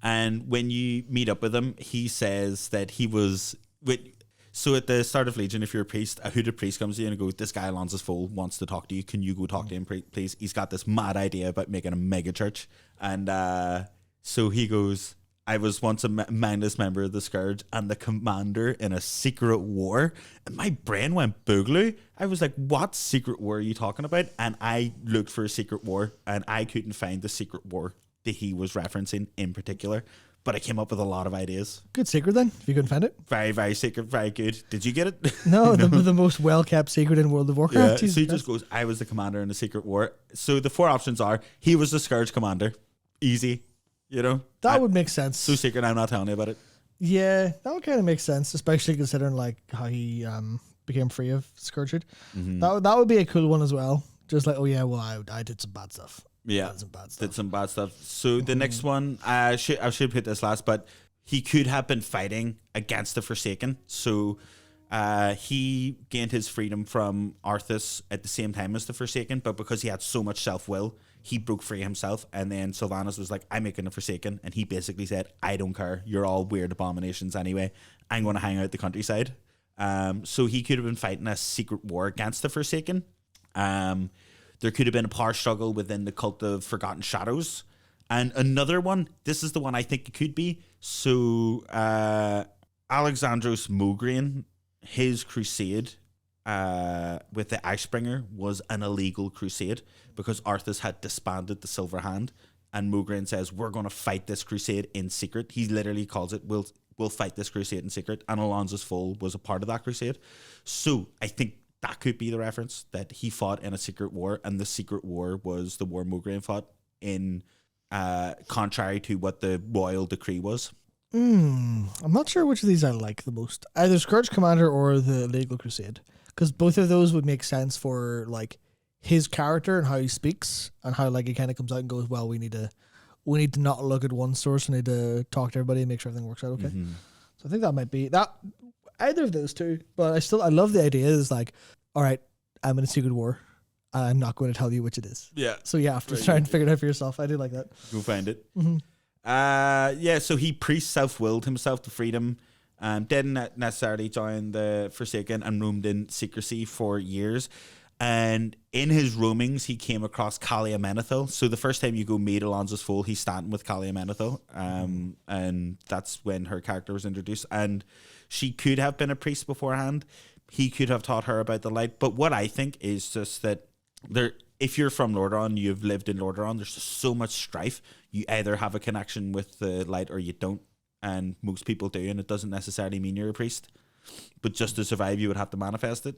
Speaker 2: And when you meet up with him, he says that he was... So at the start of Legion, if you're a priest, a hooded priest comes to you and goes, this guy Alonzo's Fool wants to talk to you. Can you go talk to him, please? He's got this mad idea about making a mega church. And so he goes... I was once a mindless member of the Scourge and the commander in a secret war. And my brain went boogaloo. I was like, what secret war are you talking about? And I looked for a secret war and I couldn't find the secret war that he was referencing in particular. but I came up with a lot of ideas.
Speaker 1: Good secret then, if you couldn't find it.
Speaker 2: Very, very secret, very good. Did you get it?
Speaker 1: No, the most well-kept secret in World of
Speaker 2: Yeah,
Speaker 1: Warcraft.
Speaker 2: so he just goes, I was the commander in the Secret War. So the 4 options are, he was the Scourge commander. Easy,
Speaker 1: That would make sense.
Speaker 2: So secret, I'm not telling you about it.
Speaker 1: Yeah, that would kind of make sense, especially considering like how he became free of Scourge. That would be a cool one as well. Just like, oh yeah, well I did some bad stuff.
Speaker 2: Yeah,
Speaker 1: did some bad stuff.
Speaker 2: So the next one, I should put this last, but he could have been fighting against the Forsaken. So he gained his freedom from Arthas at the same time as the Forsaken, but because he had so much self-will, he broke free himself. And then Sylvanas was like, I'm making a Forsaken. And he basically said, I don't care. You're all weird abominations anyway. I'm going to hang out the countryside. So he could have been fighting a secret war against the Forsaken. There could have been a power struggle within the cult of Forgotten Shadows. And another one, this is the one I think it could be. So Alexandros Mograine, his crusade with the Icebringer was an illegal crusade because Arthas had disbanded the Silver Hand. And Mograine says, we're going to fight this crusade in secret. He literally calls it, we'll fight this crusade in secret. And Alonso's Foal was a part of that crusade. So I think that could be the reference, that he fought in a secret war, and the secret war was the war Mograine fought in, contrary to what the royal decree was.
Speaker 1: I'm not sure which of these I like the most. Either Scourge Commander or the Legal Crusade. Because both of those would make sense for like his character and how he speaks, and how like he kind of comes out and goes, well, we need to not look at one source, we need to talk to everybody and make sure everything works out okay. So I think that might be that. Either of those two, but I love the idea. Is like, all right, I'm in a secret war. I'm not going to tell you which it is.
Speaker 2: Yeah.
Speaker 1: So you have to try and figure it out for yourself. I do like that.
Speaker 2: Go find it. Yeah. So he self-willed himself to freedom. Didn't necessarily join the Forsaken and roamed in secrecy for years. And in his roamings, he came across Kalia Menethil. So the first time you go meet Alonso's Foal, he's standing with Kalia Menethil. And that's when her character was introduced. And she could have been a priest beforehand. He could have taught her about the light. But what I think is just that if you're from Lordaeron, you've lived in Lordaeron, there's just so much strife. You either have a connection with the light or you don't. And most people do, and it doesn't necessarily mean you're a priest. But just to survive, you would have to manifest it.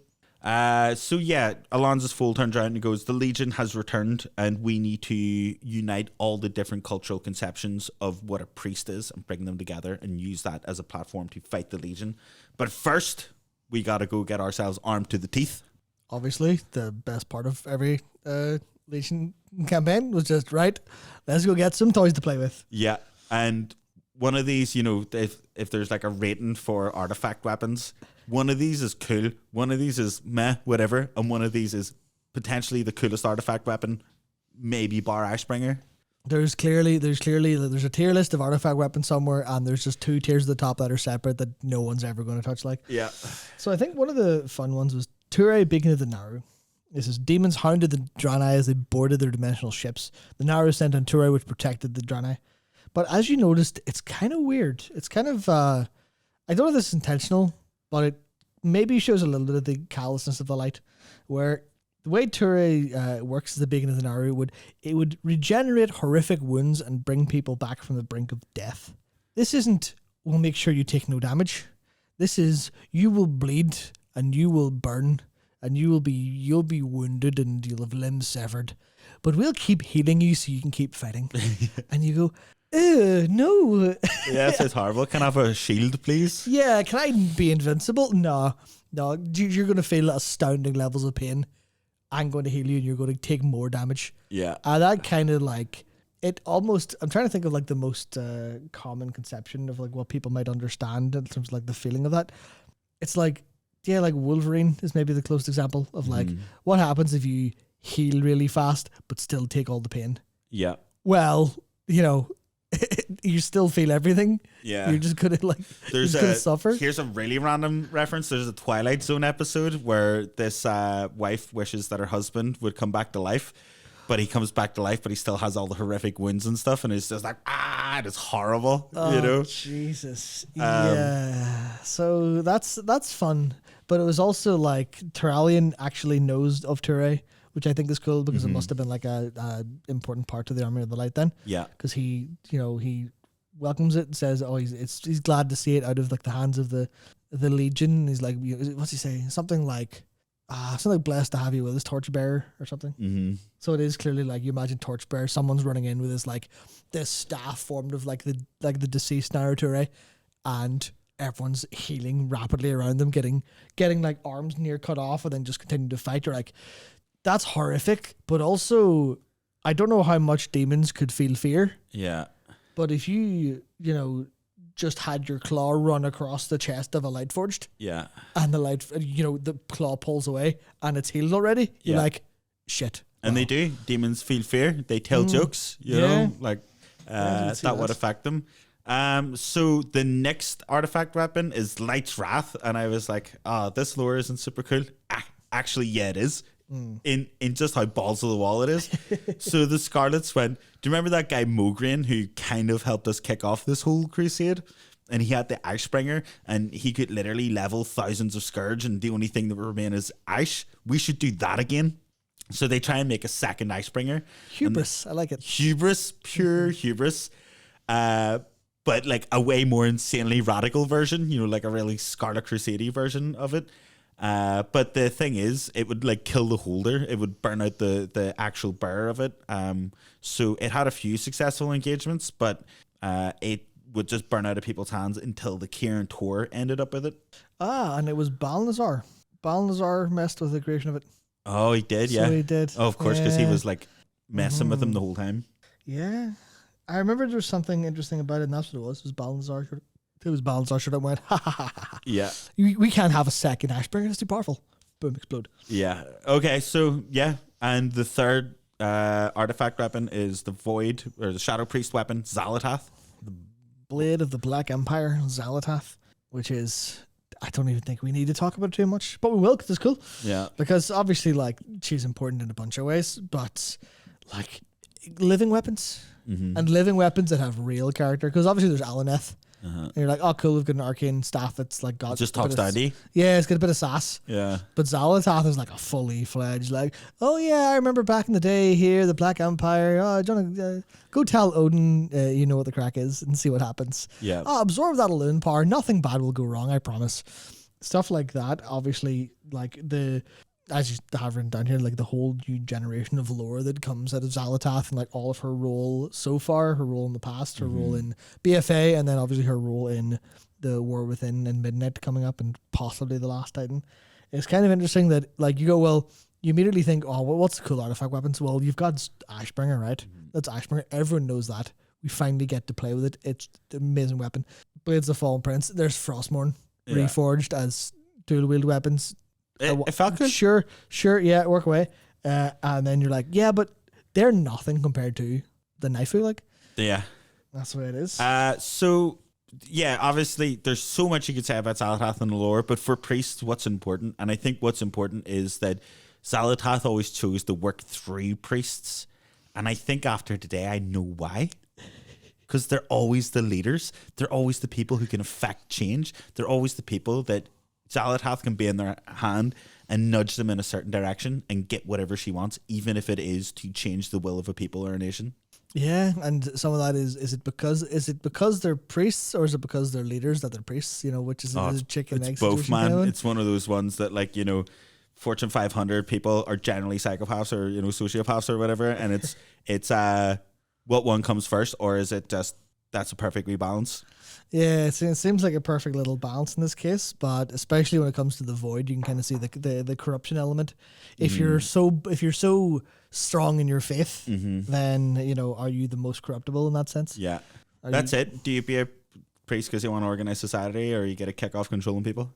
Speaker 2: So yeah, Alonso's Foal turns around and goes, the Legion has returned, and we need to unite all the different cultural conceptions of what a priest is and bring them together and use that as a platform to fight the Legion. But first, we got to go get ourselves armed to the teeth. Obviously, the best part of every Legion campaign was just, right, let's go get some toys to play with. Yeah, and one of these, if there's like a rating for artifact weapons, one of these is cool, one of these is meh, whatever, and one of these is potentially the coolest artifact weapon, maybe bar Icebringer. There's a tier list of artifact weapons somewhere, and there's just 2 tiers at the top that are separate that no one's ever going to touch. Like, yeah. So I think one of the fun ones was Turai, Beacon of the Naru. This is demons hounded the Draenei as they boarded their dimensional ships. The Naru sent on Turai, which protected the Draenei. But as you noticed, it's kind of weird. It's kind of I don't know if this is intentional, but it maybe shows a little bit of the callousness of the light, where the way Turai works as the Beacon of the Naru would regenerate horrific wounds and bring people back from the brink of death. This isn't, we'll make sure you take no damage. This is, you will bleed and you will burn and you'll be wounded and you'll have limbs severed, but we'll keep healing you so you can keep fighting. And you go, no. Yeah, it sounds horrible. Can I have a shield, please? Yeah, can I be invincible? No, you're going to feel astounding levels of pain. I'm going to heal you and you're going to take more damage. Yeah. That kind of like, it almost, I'm trying to think of like the most common conception of like what people might understand in terms of like the feeling of that. It's like, yeah, like Wolverine is maybe the closest example of like, what happens if you heal really fast but still take all the pain? Yeah. Well, you still feel everything. Yeah. You're just gonna suffer. Here's a really random reference. There's a Twilight Zone episode where this wife wishes that her husband would come back to life, but he comes back to life, but he still has all the horrific wounds and stuff, and it's just like, it's horrible. Oh, Jesus. Yeah. So that's fun. But it was also like Turalian actually knows of Turai, which I think is cool because it must have been like a important part of the Army of the Light then. Yeah. Because he
Speaker 1: welcomes it and says, "Oh, he's glad to see it out of like the hands of the Legion." He's like, what's he say? Something like blessed to have you with us, torchbearer or something.
Speaker 2: Mm-hmm.
Speaker 1: So it is clearly like you imagine torchbearer. Someone's running in with this staff formed of like the deceased Naruto, and everyone's healing rapidly around them, getting like arms near cut off, and then just continuing to fight. You're like, that's horrific, but also I don't know how much demons could feel fear.
Speaker 2: Yeah.
Speaker 1: But if you just had your claw run across the chest of a Lightforged,
Speaker 2: Yeah.
Speaker 1: and the claw pulls away and it's healed already, you're like, shit.
Speaker 2: And they do. Demons feel fear. They tell jokes, you know, like that would affect them. So the next artifact weapon is Light's Wrath, and I was like, this lore isn't super cool. Actually, yeah, it is. In just how balls to the wall it is. So the Scarlets went, do you remember that guy Mograine who kind of helped us kick off this whole crusade? And he had the Ashbringer, and he could literally level thousands of Scourge, and the only thing that would remain is Ash. We should do that again. So they try and make a second Ashbringer.
Speaker 1: Hubris, I like it.
Speaker 2: Hubris, pure hubris. But like a way more insanely radical version, you know, like a really Scarlet Crusade version of it. But the thing is, it would like kill the holder. It would burn out the actual bearer of it. So it had a few successful engagements, but it would just burn out of people's hands until the Kieran Tor ended up with it.
Speaker 1: And it was Balnazar. Balnazar messed with the creation of it.
Speaker 2: Oh, he did, yeah.
Speaker 1: So he did.
Speaker 2: Oh, of course, because he was like messing with him the whole time.
Speaker 1: Yeah. I remember there was something interesting about it, and that's what it was. It was Balnazar. It was Balnazar should have went, ha ha ha ha.
Speaker 2: Yeah.
Speaker 1: We can't have a second Ashbringer. It's too powerful. Boom, explode.
Speaker 2: Yeah. Okay, so, yeah. And the third artifact weapon is the Void, or the Shadow Priest weapon, Xalatath.
Speaker 1: The Blade of the Black Empire, Xalatath, which is, I don't even think we need to talk about it too much, but we will, because it's cool.
Speaker 2: Yeah.
Speaker 1: Because obviously, like, she's important in a bunch of ways, but, like, living weapons, and living weapons that have real character, because obviously there's Alaneth. And you're like, oh, cool, we've got an arcane staff that's like got...
Speaker 2: Just talks daddy.
Speaker 1: Yeah, it's got a bit of sass.
Speaker 2: Yeah.
Speaker 1: But Xalatath is like a fully fledged, like, oh yeah, I remember back in the day here, the Black Empire, oh, do you want to go tell Odin you know what the crack is and see what happens.
Speaker 2: Yeah.
Speaker 1: Oh, absorb that Elune power, nothing bad will go wrong, I promise. Stuff like that, obviously, like as you have written down here, like the whole new generation of lore that comes out of Xalatath and like all of her role so far, her role in the past, her role in BFA, and then obviously her role in the War Within and Midnight coming up and possibly the Last Titan. It's kind of interesting that like you go, well, you immediately think, oh, well, what's the cool artifact weapons? Well, you've got Ashbringer, right? That's Ashbringer. Everyone knows that. We finally get to play with it. It's an amazing weapon. Blades of Fallen Prince. There's Frostmourne reforged as dual wield weapons.
Speaker 2: It felt good.
Speaker 1: Sure, yeah, work away. And then you're like, yeah, but they're nothing compared to the Naifu, like.
Speaker 2: Yeah.
Speaker 1: That's the way it is.
Speaker 2: So, yeah, obviously, there's so much you could say about Xalatath and the lore, but for priests, what's important? And I think what's important is that Xalatath always chose to work through priests. And I think after today, I know why. Because they're always the leaders. They're always the people who can affect change. They're always the people that Xalatath can be in their hand and nudge them in a certain direction and get whatever she wants, even if it is to change the will of a people or a nation.
Speaker 1: Yeah, and some of that is it because they're priests, or is it because they're leaders that they're priests? You know, which is a chicken egg
Speaker 2: situation. Both, man.
Speaker 1: Kind of
Speaker 2: it's one of those ones that, like, you know, Fortune 500 people are generally psychopaths or, you know, sociopaths or whatever, and it's what one comes first, or is it just that's a perfect rebalance?
Speaker 1: Yeah, it seems like a perfect little balance in this case, but especially when it comes to the Void, you can kind of see the corruption element. If you're so strong in your faith, then, you know, are you the most corruptible in that sense?
Speaker 2: Yeah, that's it. Do you be a priest because you want to organize society, or you get a kick off controlling people?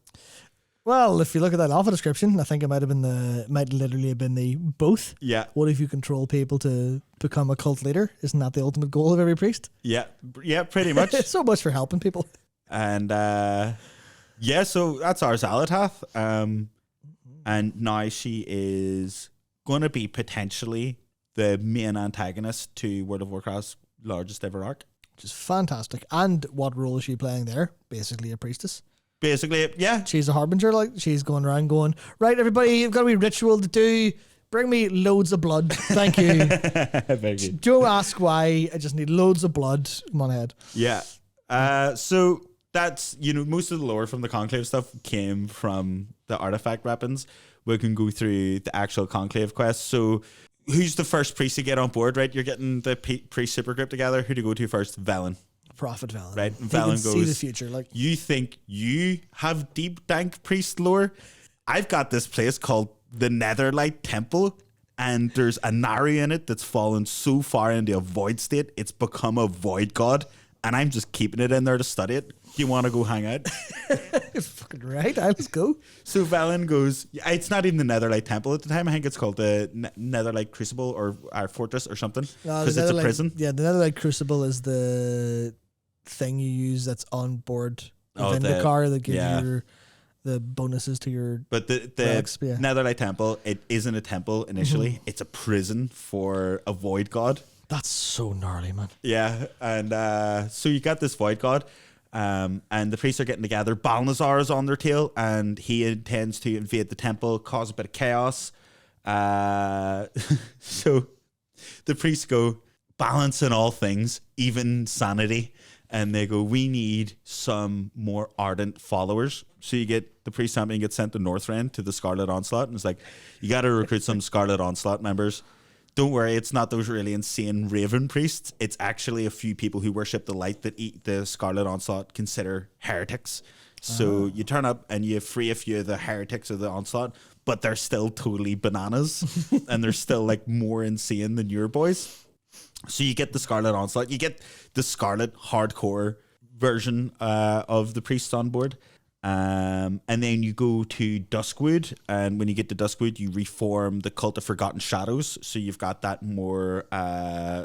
Speaker 1: Well, if you look at that alpha description, I think it might literally have been the both.
Speaker 2: Yeah.
Speaker 1: What if you control people to become a cult leader? Isn't that the ultimate goal of every priest?
Speaker 2: Yeah, pretty much.
Speaker 1: So much for helping people.
Speaker 2: And so that's our Xalatath. And now she is going to be potentially the main antagonist to World of Warcraft's largest ever arc.
Speaker 1: Which is fantastic. And what role is she playing there? Basically a priestess.
Speaker 2: Basically, yeah.
Speaker 1: She's a harbinger, like she's going around going, right, everybody, you've got a wee ritual to do. Bring me loads of blood. Thank you.
Speaker 2: Thank you.
Speaker 1: Don't ask why. I just need loads of blood. Come on ahead.
Speaker 2: Yeah. So that's, most of the lore from the Conclave stuff came from the artifact weapons. We can go through the actual Conclave quest. So who's the first priest to get on board, right? You're getting the priest supergroup together. Who do you go to first? Velen.
Speaker 1: Prophet Velen.
Speaker 2: Right?
Speaker 1: He
Speaker 2: Velen
Speaker 1: can
Speaker 2: goes,
Speaker 1: see the future. Like,
Speaker 2: you think you have deep, dank priest lore? I've got this place called the Netherlight Temple, and there's a Naru in it that's fallen so far into a void state, it's become a void god, and I'm just keeping it in there to study it. Do you want to go hang out?
Speaker 1: fucking right. Let's go.
Speaker 2: So Velen goes, it's not even the Netherlight Temple at the time. I think it's called the Netherlight Crucible or Fortress or something, because it's a prison.
Speaker 1: Yeah, the Netherlight Crucible is the thing you use that's on board the Vindicar that gives you the bonuses to your. But the relics,
Speaker 2: Netherlight Temple, it isn't a temple initially. It's a prison for a void god.
Speaker 1: That's so gnarly, man.
Speaker 2: Yeah, and so you got this void god. And the priests are getting together. Balnazar is on their tail, and he intends to invade the temple, cause a bit of chaos. So the priests go, balance in all things, even sanity. And they go, we need some more ardent followers. So you get the priest champion gets sent to Northrend to the Scarlet Onslaught, and it's like, you got to recruit some Scarlet Onslaught members. Don't worry, it's not those really insane Raven priests. It's actually a few people who worship the light that eat the Scarlet Onslaught consider heretics. So you turn up and you free a few of the heretics of the Onslaught, but they're still totally bananas and they're still like more insane than your boys. So you get the Scarlet Onslaught, you get the Scarlet hardcore version of the priests on board. And then you go to Duskwood, and when you get to Duskwood, you reform the Cult of Forgotten Shadows. So you've got that more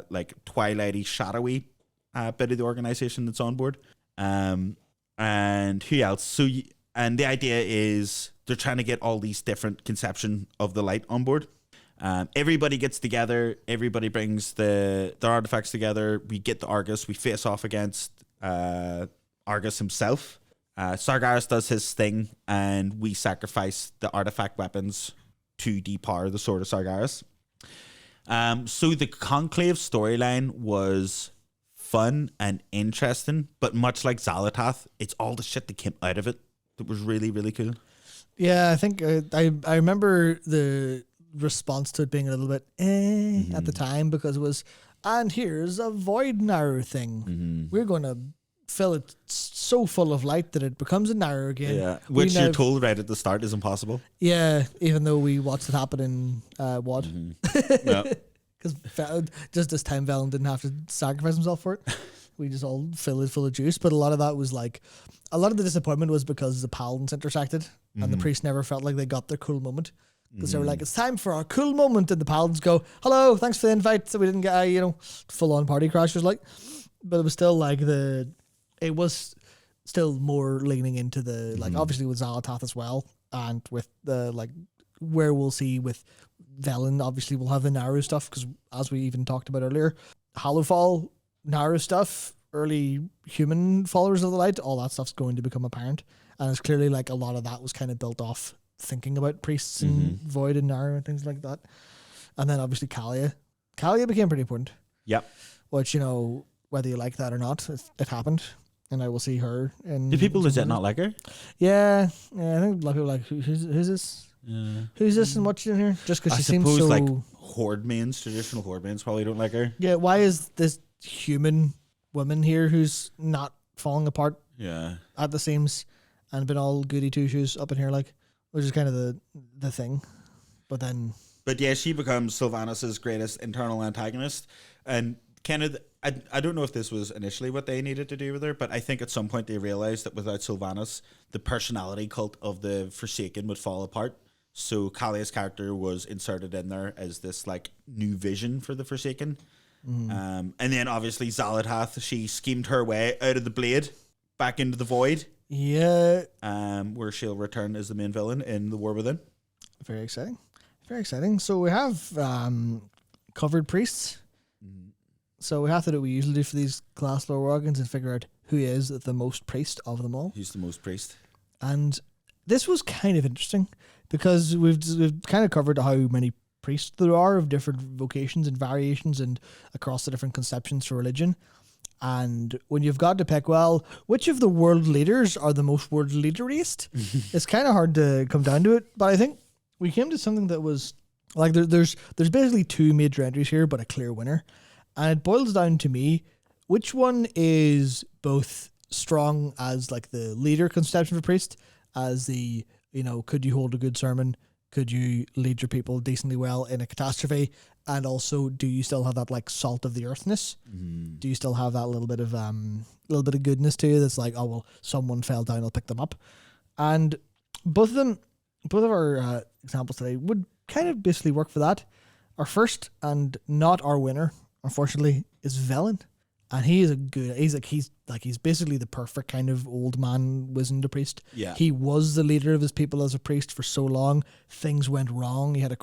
Speaker 2: like twilighty, shadowy bit of the organization that's on board. And who else? And the idea is they're trying to get all these different conception of the light on board. Everybody gets together. Everybody brings their artifacts together. We get the Argus. We face off against Argus himself. Sargeras does his thing, and we sacrifice the artifact weapons to depower the Sword of Sargeras. So the Conclave storyline was fun and interesting, but much like Xalatath, it's all the shit that came out of it that was really, really cool.
Speaker 1: Yeah, I think I remember the response to it being a little bit at the time, because it was, and here's a Void Naru thing. We're going to fill it so full of light that it becomes a Naru again.
Speaker 2: Yeah, which you're told right at the start is impossible.
Speaker 1: Yeah, even though we watched it happen in WoD. Because just this time Velen didn't have to sacrifice himself for it. We just all fill it full of juice. But a lot of that was like, a lot of the disappointment was because the paladins intersected and the priests never felt like they got their cool moment. Because they were like, it's time for our cool moment. And the paladins go, hello, thanks for the invite. So we didn't get, full on party crashers like. But it was still like it was still more leaning into the, like, obviously with Xalatath as well. And with the, like, where we'll see with Velen, obviously we'll have the Naru stuff. Because as we even talked about earlier, Hallowfall, Naru stuff, early human followers of the light, all that stuff's going to become apparent. And it's clearly like a lot of that was kind of built off thinking about priests and Void and Naru and things like that. And then obviously Kalia. Kalia became pretty important.
Speaker 2: Yep.
Speaker 1: Which, whether you like that or not, it happened. And I will see her.
Speaker 2: Do people legit not like her?
Speaker 1: Yeah. I think a lot of people are like, who's this? Yeah. Who's this and what's she in here? Just because she seems so...
Speaker 2: like horde mains, traditional horde mains probably don't like her.
Speaker 1: Yeah, why is this human woman here who's not falling apart at the seams and been all goody two-shoes up in here, like, which is kind of the thing. But yeah,
Speaker 2: she becomes Sylvanas' greatest internal antagonist. And kind of... I don't know if this was initially what they needed to do with her, but I think at some point they realized that without Sylvanas, the personality cult of the Forsaken would fall apart. So Kalia's character was inserted in there as this like new vision for the Forsaken. And then obviously Xalatath, she schemed her way out of the Blade back into the Void.
Speaker 1: Yeah.
Speaker 2: Where she'll return as the main villain in The War Within.
Speaker 1: Very exciting. Very exciting. So we have covered priests. So we have to do what we usually do for these class Lorewalkings and figure out who is the most priest of them all.
Speaker 2: Who's the most priest?
Speaker 1: And this was kind of interesting because we've kind of covered how many priests there are of different vocations and variations and across the different conceptions for religion. And when you've got to pick, well, which of the world leaders are the most world leaderiest, it's kind of hard to come down to it. But I think we came to something that was like there's basically two major entries here, but a clear winner. And it boils down to me, which one is both strong as like the leader conception of a priest, as the, could you hold a good sermon? Could you lead your people decently well in a catastrophe? And also, do you still have that like salt of the earthness? Mm. Do you still have that little bit of goodness to you that's like, oh well, someone fell down, I'll pick them up. And both of our examples today would kind of basically work for that. Our first and not our winner, unfortunately, is Velen. And he is he's basically the perfect kind of old man wizened priest.
Speaker 2: Yeah.
Speaker 1: He was the leader of his people as a priest for so long. Things went wrong. He had a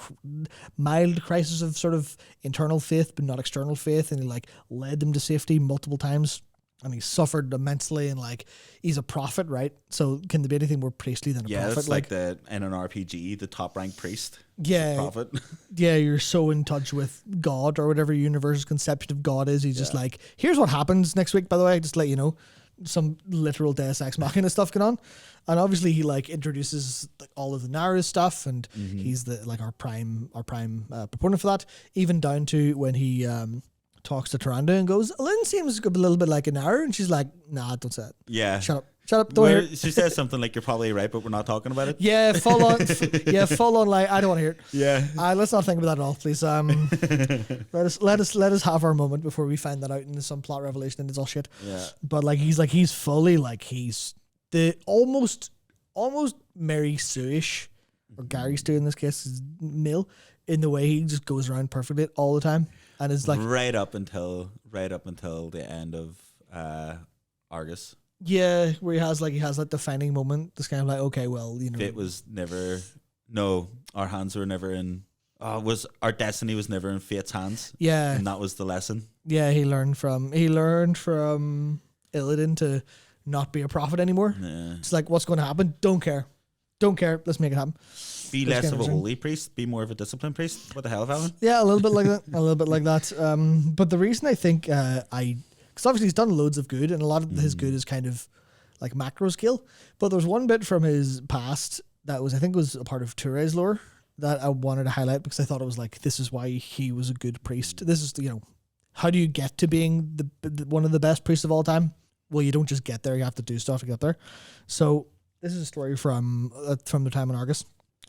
Speaker 1: mild crisis of sort of internal faith, but not external faith. And he like led them to safety multiple times. And he suffered immensely, and like he's a prophet, right? So can there be anything more priestly than a prophet?
Speaker 2: Yeah, it's like the in an RPG, the top ranked priest.
Speaker 1: Yeah,
Speaker 2: prophet.
Speaker 1: Yeah, you're so in touch with God or whatever universe's conception of God is. He's just like, here's what happens next week. By the way, just to let you know, some literal Deus Ex Machina stuff going on, and obviously he like introduces like all of the narrative stuff, and he's the like our prime proponent for that. Even down to when he talks to Tyrande and goes, Lynn seems a little bit like an hour, and she's like, nah, don't say it.
Speaker 2: Yeah.
Speaker 1: Shut up, don't hear it.
Speaker 2: She says something like, you're probably right, but we're not talking about it.
Speaker 1: Yeah, full on like, I don't want to hear it.
Speaker 2: Yeah.
Speaker 1: Let's not think about that at all, please. Let us have our moment before we find that out into some plot revelation and it's all shit.
Speaker 2: Yeah.
Speaker 1: But he's fully like, he's the almost Mary Sue-ish, or Gary Stu in this case, is male, in the way he just goes around perfectly all the time. And it's like
Speaker 2: right up until the end of Argus.
Speaker 1: Yeah, where he has that defining moment. This kind of like, okay, well,
Speaker 2: Fate was never. No, our hands were never in. Our destiny was never in fate's hands.
Speaker 1: Yeah,
Speaker 2: and that was the lesson.
Speaker 1: Yeah, he learned from Illidan to not be a prophet anymore. Yeah. It's like, what's going to happen? Don't care. Let's make it happen.
Speaker 2: Be less of a holy priest. Be more of a disciplined priest. What the hell, Alan?
Speaker 1: Yeah, a little bit like that. But the reason I think because obviously he's done loads of good, and a lot of his good is kind of like macro scale. But there's one bit from his past that I think was a part of Ture's lore that I wanted to highlight, because I thought it was like, this is why he was a good priest. This is, how do you get to being the one of the best priests of all time? Well, you don't just get there. You have to do stuff to get there. So this is a story from the time in Argus.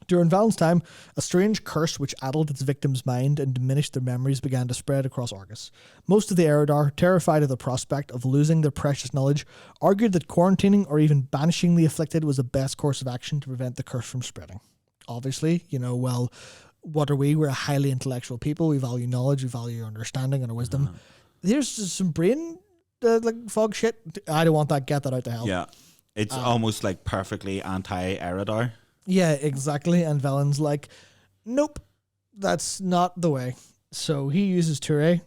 Speaker 1: During Valen's time, a strange curse which addled its victim's mind and diminished their memories began to spread across Argus. Most of the Eridar, terrified of the prospect of losing their precious knowledge, argued that quarantining or even banishing the afflicted was the best course of action to prevent the curse from spreading. Obviously, what are we? We're a highly intellectual people. We value knowledge, we value understanding and our wisdom. Here's just some brain fog shit. I don't want that. Get that out to hell.
Speaker 2: Yeah. It's almost like perfectly anti-Eridar.
Speaker 1: Yeah, exactly. And Valen's like, nope, that's not the way. So he uses Ture,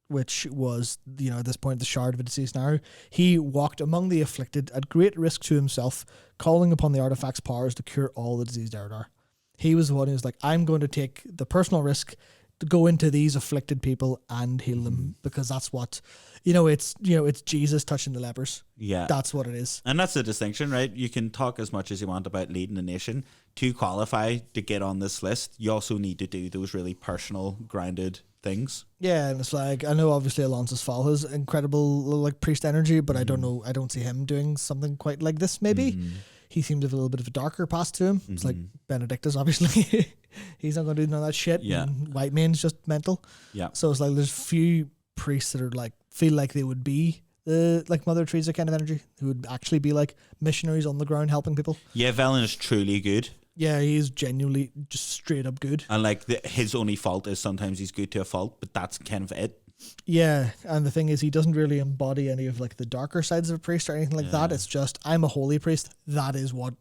Speaker 1: which was, at this point, the shard of a deceased arrow. He walked among the afflicted at great risk to himself, calling upon the artifact's powers to cure all the diseased Eridar. He was the one who was like, I'm going to take the personal risk to go into these afflicted people and heal them, because that's what, it's Jesus touching the lepers.
Speaker 2: Yeah.
Speaker 1: That's what it is.
Speaker 2: And that's the distinction, right? You can talk as much as you want about leading a nation. To qualify to get on this list, you also need to do those really personal, grounded things.
Speaker 1: Yeah, and it's like, I know obviously Alonso's Fall has incredible priest energy, but I don't see him doing something quite like this maybe. He seems to have a little bit of a darker past to him. It's like Benedictus, obviously. He's not going to do none of that shit.
Speaker 2: Yeah.
Speaker 1: White man's just mental.
Speaker 2: Yeah.
Speaker 1: So it's like there's few priests that are like, feel like they would be the like Mother Teresa kind of energy, who would actually be like missionaries on the ground helping people.
Speaker 2: Yeah, Velen is truly good.
Speaker 1: Yeah, he's genuinely just straight up good.
Speaker 2: And like his only fault is sometimes he's good to a fault, but that's kind of it.
Speaker 1: Yeah, and the thing is, he doesn't really embody any of like the darker sides of a priest or anything like that. It's just, I'm a holy priest. That is what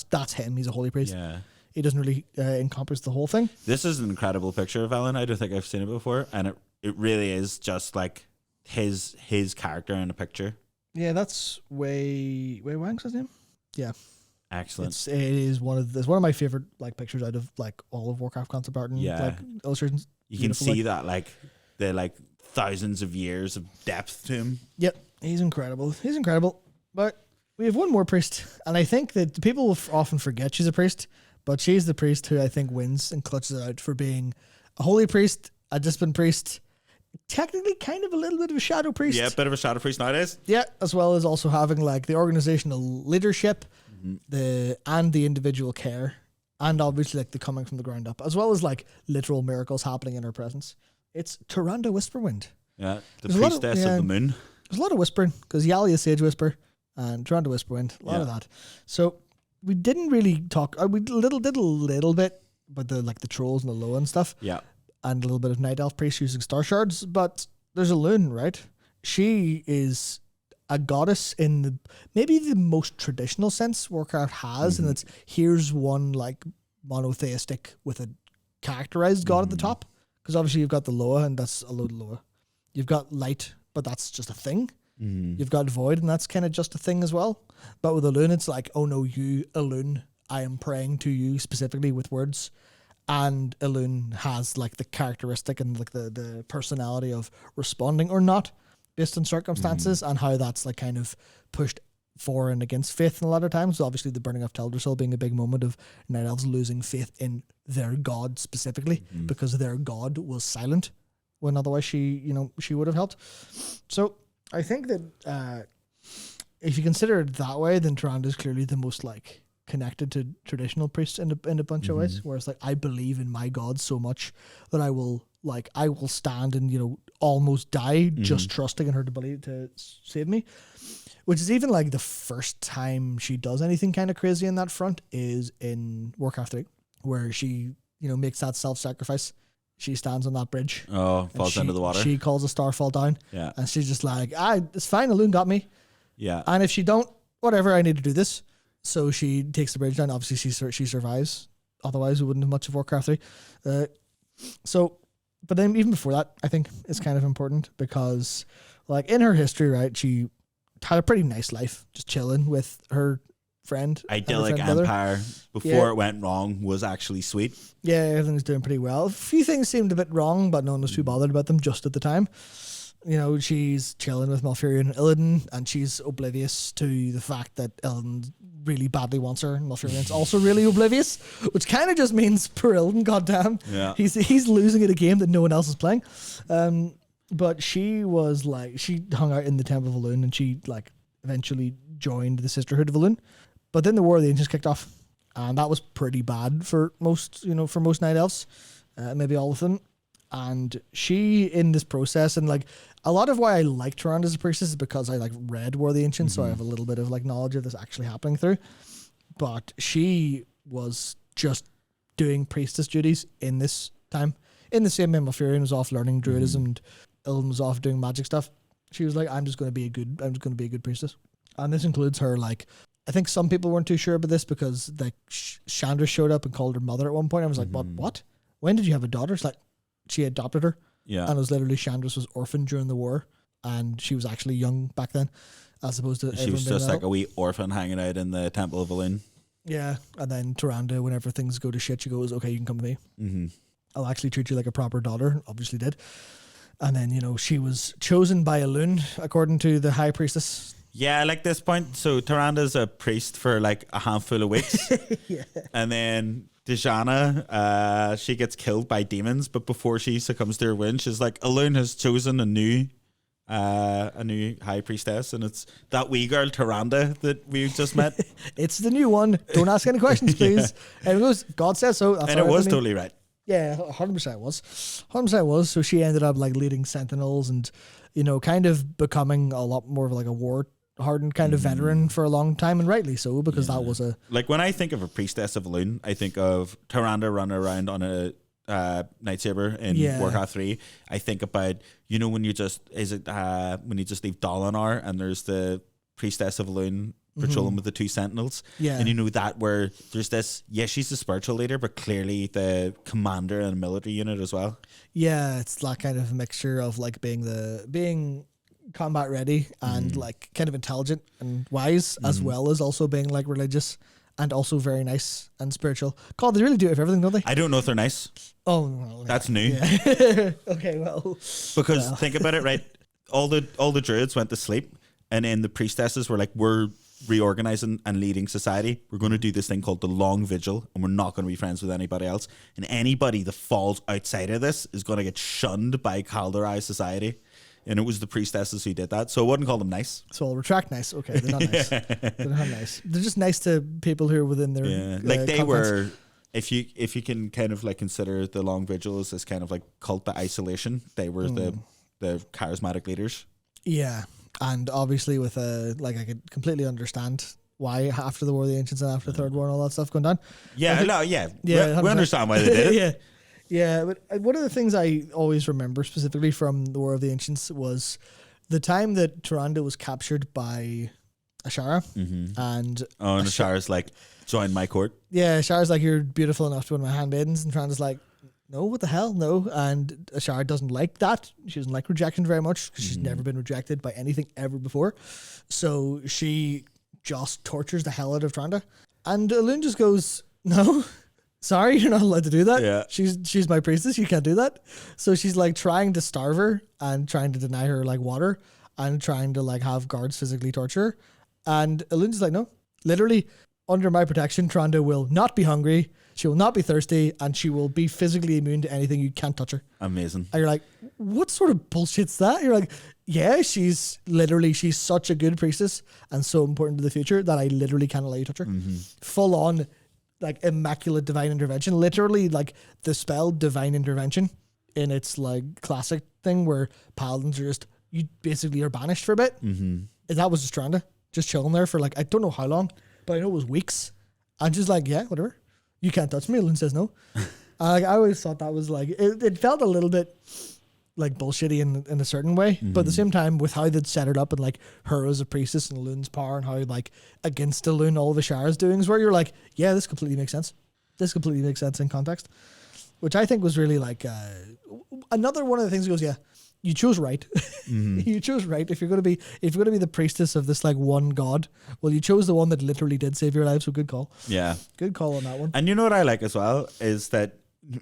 Speaker 1: that's him. He's a holy priest.
Speaker 2: Yeah.
Speaker 1: He doesn't really encompass the whole thing.
Speaker 2: This is an incredible picture of Velen. I don't think I've seen it before, and it really is just like his character in a picture.
Speaker 1: Yeah, that's Wei Wang's his name. Yeah.
Speaker 2: Excellent.
Speaker 1: It's one of my favorite like pictures out of like all of Warcraft concept art and like illustrations.
Speaker 2: You can see that like the like thousands of years of depth to him.
Speaker 1: Yep, he's incredible. He's incredible. But we have one more priest, and I think that people will often forget she's a priest, but she's the priest who I think wins and clutches it out for being a holy priest, a disciplined priest, technically kind of a little bit of a shadow priest.
Speaker 2: Yeah, a bit of a shadow priest nowadays.
Speaker 1: Yeah, as well as also having like the organizational leadership, and the individual care, and obviously like the coming from the ground up, as well as like literal miracles happening in her presence. It's Tyrande Whisperwind.
Speaker 2: Yeah, the priestess of the moon.
Speaker 1: There's a lot of whispering because Yalia Sage Whisper and Tyrande Whisperwind, a lot of that. So we didn't really talk. We did a little bit about the trolls and the low and stuff.
Speaker 2: Yeah,
Speaker 1: and a little bit of night elf priest using star shards. But there's a loon, right? She is a goddess in maybe the most traditional sense Warcraft has, and it's here's one like monotheistic with a characterized god at the top. Because obviously you've got the Loa, and that's a load of Loa. You've got light, but that's just a thing. You've got void, and that's kind of just a thing as well. But with a loon, it's like, oh no, you, a loon, I am praying to you specifically with words. And a loon has like the characteristic and like the personality of responding or not based on circumstances, and how that's like kind of pushed for and against faith in a lot of times. So obviously the burning of Teldrassil being a big moment of Night Elves losing faith in their god specifically because their god was silent when otherwise she would have helped. So I think that if you consider it that way, then Tyrande is clearly the most like connected to traditional priests in a bunch of ways, where it's like, I believe in my god so much that I will stand and almost die just trusting in her ability to save me. Which is even like the first time she does anything kind of crazy in that front is in Warcraft 3, where she makes that self-sacrifice. She stands on that bridge.
Speaker 2: Oh, falls into the water.
Speaker 1: She calls a star fall down.
Speaker 2: Yeah.
Speaker 1: And she's just like, it's fine, a loon got me.
Speaker 2: Yeah.
Speaker 1: And if she don't, whatever, I need to do this. So she takes the bridge down. Obviously, she survives. Otherwise, we wouldn't have much of Warcraft 3. But then even before that, I think it's kind of important because, like, in her history, right, she had a pretty nice life, just chilling with her friend.
Speaker 2: Idyllic empire before it went wrong was actually sweet.
Speaker 1: Yeah, everything's doing pretty well. A few things seemed a bit wrong, but no one was too bothered about them just at the time. She's chilling with Malfurion and Illidan, and she's oblivious to the fact that Illidan really badly wants her, and Malfurion's also really oblivious, which kind of just means poor Illidan, goddamn.
Speaker 2: Yeah.
Speaker 1: He's losing at a game that no one else is playing. But she was like, she hung out in the Temple of Elune, and she like eventually joined the Sisterhood of Elune. But then the War of the Ancients kicked off, and that was pretty bad for most Night Elves, maybe all of them. And she, in this process, and like a lot of why I like Tyrande as a priestess is because I like read War of the Ancients, so I have a little bit of like knowledge of this actually happening through. But she was just doing priestess duties in this time. In the same way Malfurion was off learning druidism and Illidan was off doing magic stuff. She was like, I'm just going to be a good priestess. And this includes her, like, I think some people weren't too sure about this because like Chandra showed up and called her mother at one point. I was like, what? When did you have a daughter? It's like, she adopted her. Yeah. And it was literally Chandra's was orphaned during the war, and she was actually young back then, as opposed to
Speaker 2: she was just like a wee orphan hanging out in the Temple of Elune.
Speaker 1: Yeah. And then Tyrande, whenever things go to shit, she goes, okay, you can come with me. I'll actually treat you like a proper daughter. Obviously did. And then, she was chosen by Elune, according to the High Priestess.
Speaker 2: Yeah, I like this point. So Tyranda's a priest for like a handful of weeks. Yeah. And then Dejana, she gets killed by demons, but before she succumbs to her wound, she's like, Elune has chosen a new high priestess, and it's that wee girl Tyrande that we just met.
Speaker 1: It's the new one. Don't ask any questions, please. And it goes, God says so. That's
Speaker 2: and it was totally right.
Speaker 1: Yeah, 100% was. 100% was. So she ended up like leading Sentinels and, kind of becoming a lot more of like a war-hardened kind of veteran for a long time, and rightly so, because that was a...
Speaker 2: Like when I think of a priestess of Elune, I think of Tyrande running around on a lightsaber in Warcraft 3. I think about, when you just leave Dalinar and there's the priestess of Elune patrolling with the two sentinels. Yeah. And that where there's this, she's the spiritual leader, but clearly the commander in a military unit as well. Yeah,
Speaker 1: it's that kind of mixture of like being combat ready and like kind of intelligent and wise, as well as also being like religious and also very nice and spiritual. God, they really do it for everything, don't they?
Speaker 2: I don't know if they're nice.
Speaker 1: Oh, well,
Speaker 2: That's new.
Speaker 1: yeah. Okay, well.
Speaker 2: Because think about it, right? All the druids went to sleep, and then the priestesses were like, we're reorganizing and leading society. We're going to do this thing called the Long Vigil, and we're not going to be friends with anybody else. And anybody that falls outside of this is going to get shunned by Calderai society. And it was the priestesses who did that. So I wouldn't call them nice.
Speaker 1: So I'll retract nice. Okay, they're not nice. They're not nice. They're just nice to people who are within their
Speaker 2: like they
Speaker 1: confines.
Speaker 2: were. If you can kind of like consider the Long Vigil as kind of like cult to isolation, they were the charismatic leaders.
Speaker 1: Yeah, and obviously with I could completely understand why after the War of the Ancients and after the Third War and all that stuff going down.
Speaker 2: Yeah,
Speaker 1: Yeah,
Speaker 2: we understand why they did it.
Speaker 1: Yeah, but one of the things I always remember specifically from the War of the Ancients was the time that Tyrande was captured by Ashara, and
Speaker 2: Ashara's like, join my court.
Speaker 1: Yeah, Ashara's like, you're beautiful enough to be one of my handmaidens, and Tyrande's like, no, what the hell, no. And Ashara doesn't like that. She doesn't like rejection very much because she's never been rejected by anything ever before. So she just tortures the hell out of Tyrande, and Elune just goes, no. Sorry, you're not allowed to do that.
Speaker 2: Yeah.
Speaker 1: She's my priestess. You can't do that. So she's like trying to starve her and trying to deny her like water and trying to like have guards physically torture her. And Elune's like, no, literally under my protection, Tyrande will not be hungry. She will not be thirsty, and she will be physically immune to anything. You can't touch her.
Speaker 2: Amazing.
Speaker 1: And you're like, what sort of bullshit's that? You're like, yeah, she's such a good priestess and so important to the future that I literally can't allow you to touch her. Full on, like immaculate divine intervention, literally like the spell divine intervention in its like classic thing where paladins are just, you basically are banished for a bit. That was just Tyrande, just chilling there for like, I don't know how long, but I know it was weeks. And just like, yeah, whatever. You can't touch me. Elune says no. I always thought that was like, it felt a little bit like bullshitty in a certain way, but at the same time with how they'd set it up and like her as a priestess and Elune's power and how like against Elune all of Ashara's doings, where you're like, yeah, this completely makes sense. This completely makes sense in context, which I think was really like another one of the things he goes, yeah, you chose right. You chose right. If you're gonna be the priestess of this like one god, well, you chose the one that literally did save your life. So good call.
Speaker 2: Yeah,
Speaker 1: good call on that one.
Speaker 2: And you know what I like as well is that,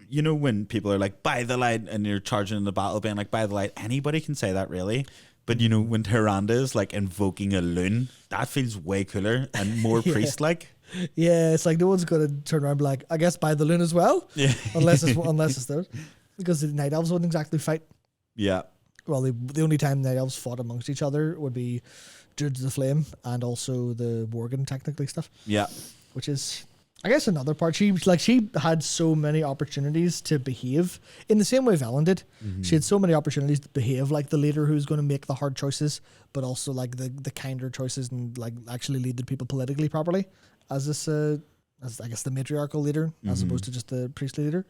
Speaker 2: you know, when people are like, by the light, and you're charging in the battle being like, by the light, anybody can say that really. But you know, when Tyrande is like invoking Elune, that feels way cooler and more priest-like.
Speaker 1: Yeah, it's like no one's gonna turn around and be like, I guess by the Lune as well. Yeah. unless it's theirs. Because the Night Elves wouldn't exactly fight. Yeah. Well, the only time Night Elves fought amongst each other would be Druids of the Flame and also the Worgen technically stuff. Yeah. Which is, I guess, another part. She had so many opportunities to behave in the same way Velen did. She had so many opportunities to behave like the leader who's going to make the hard choices, but also like the kinder choices and like actually lead the people politically properly as this, as I guess the matriarchal leader as opposed to just the priestly leader.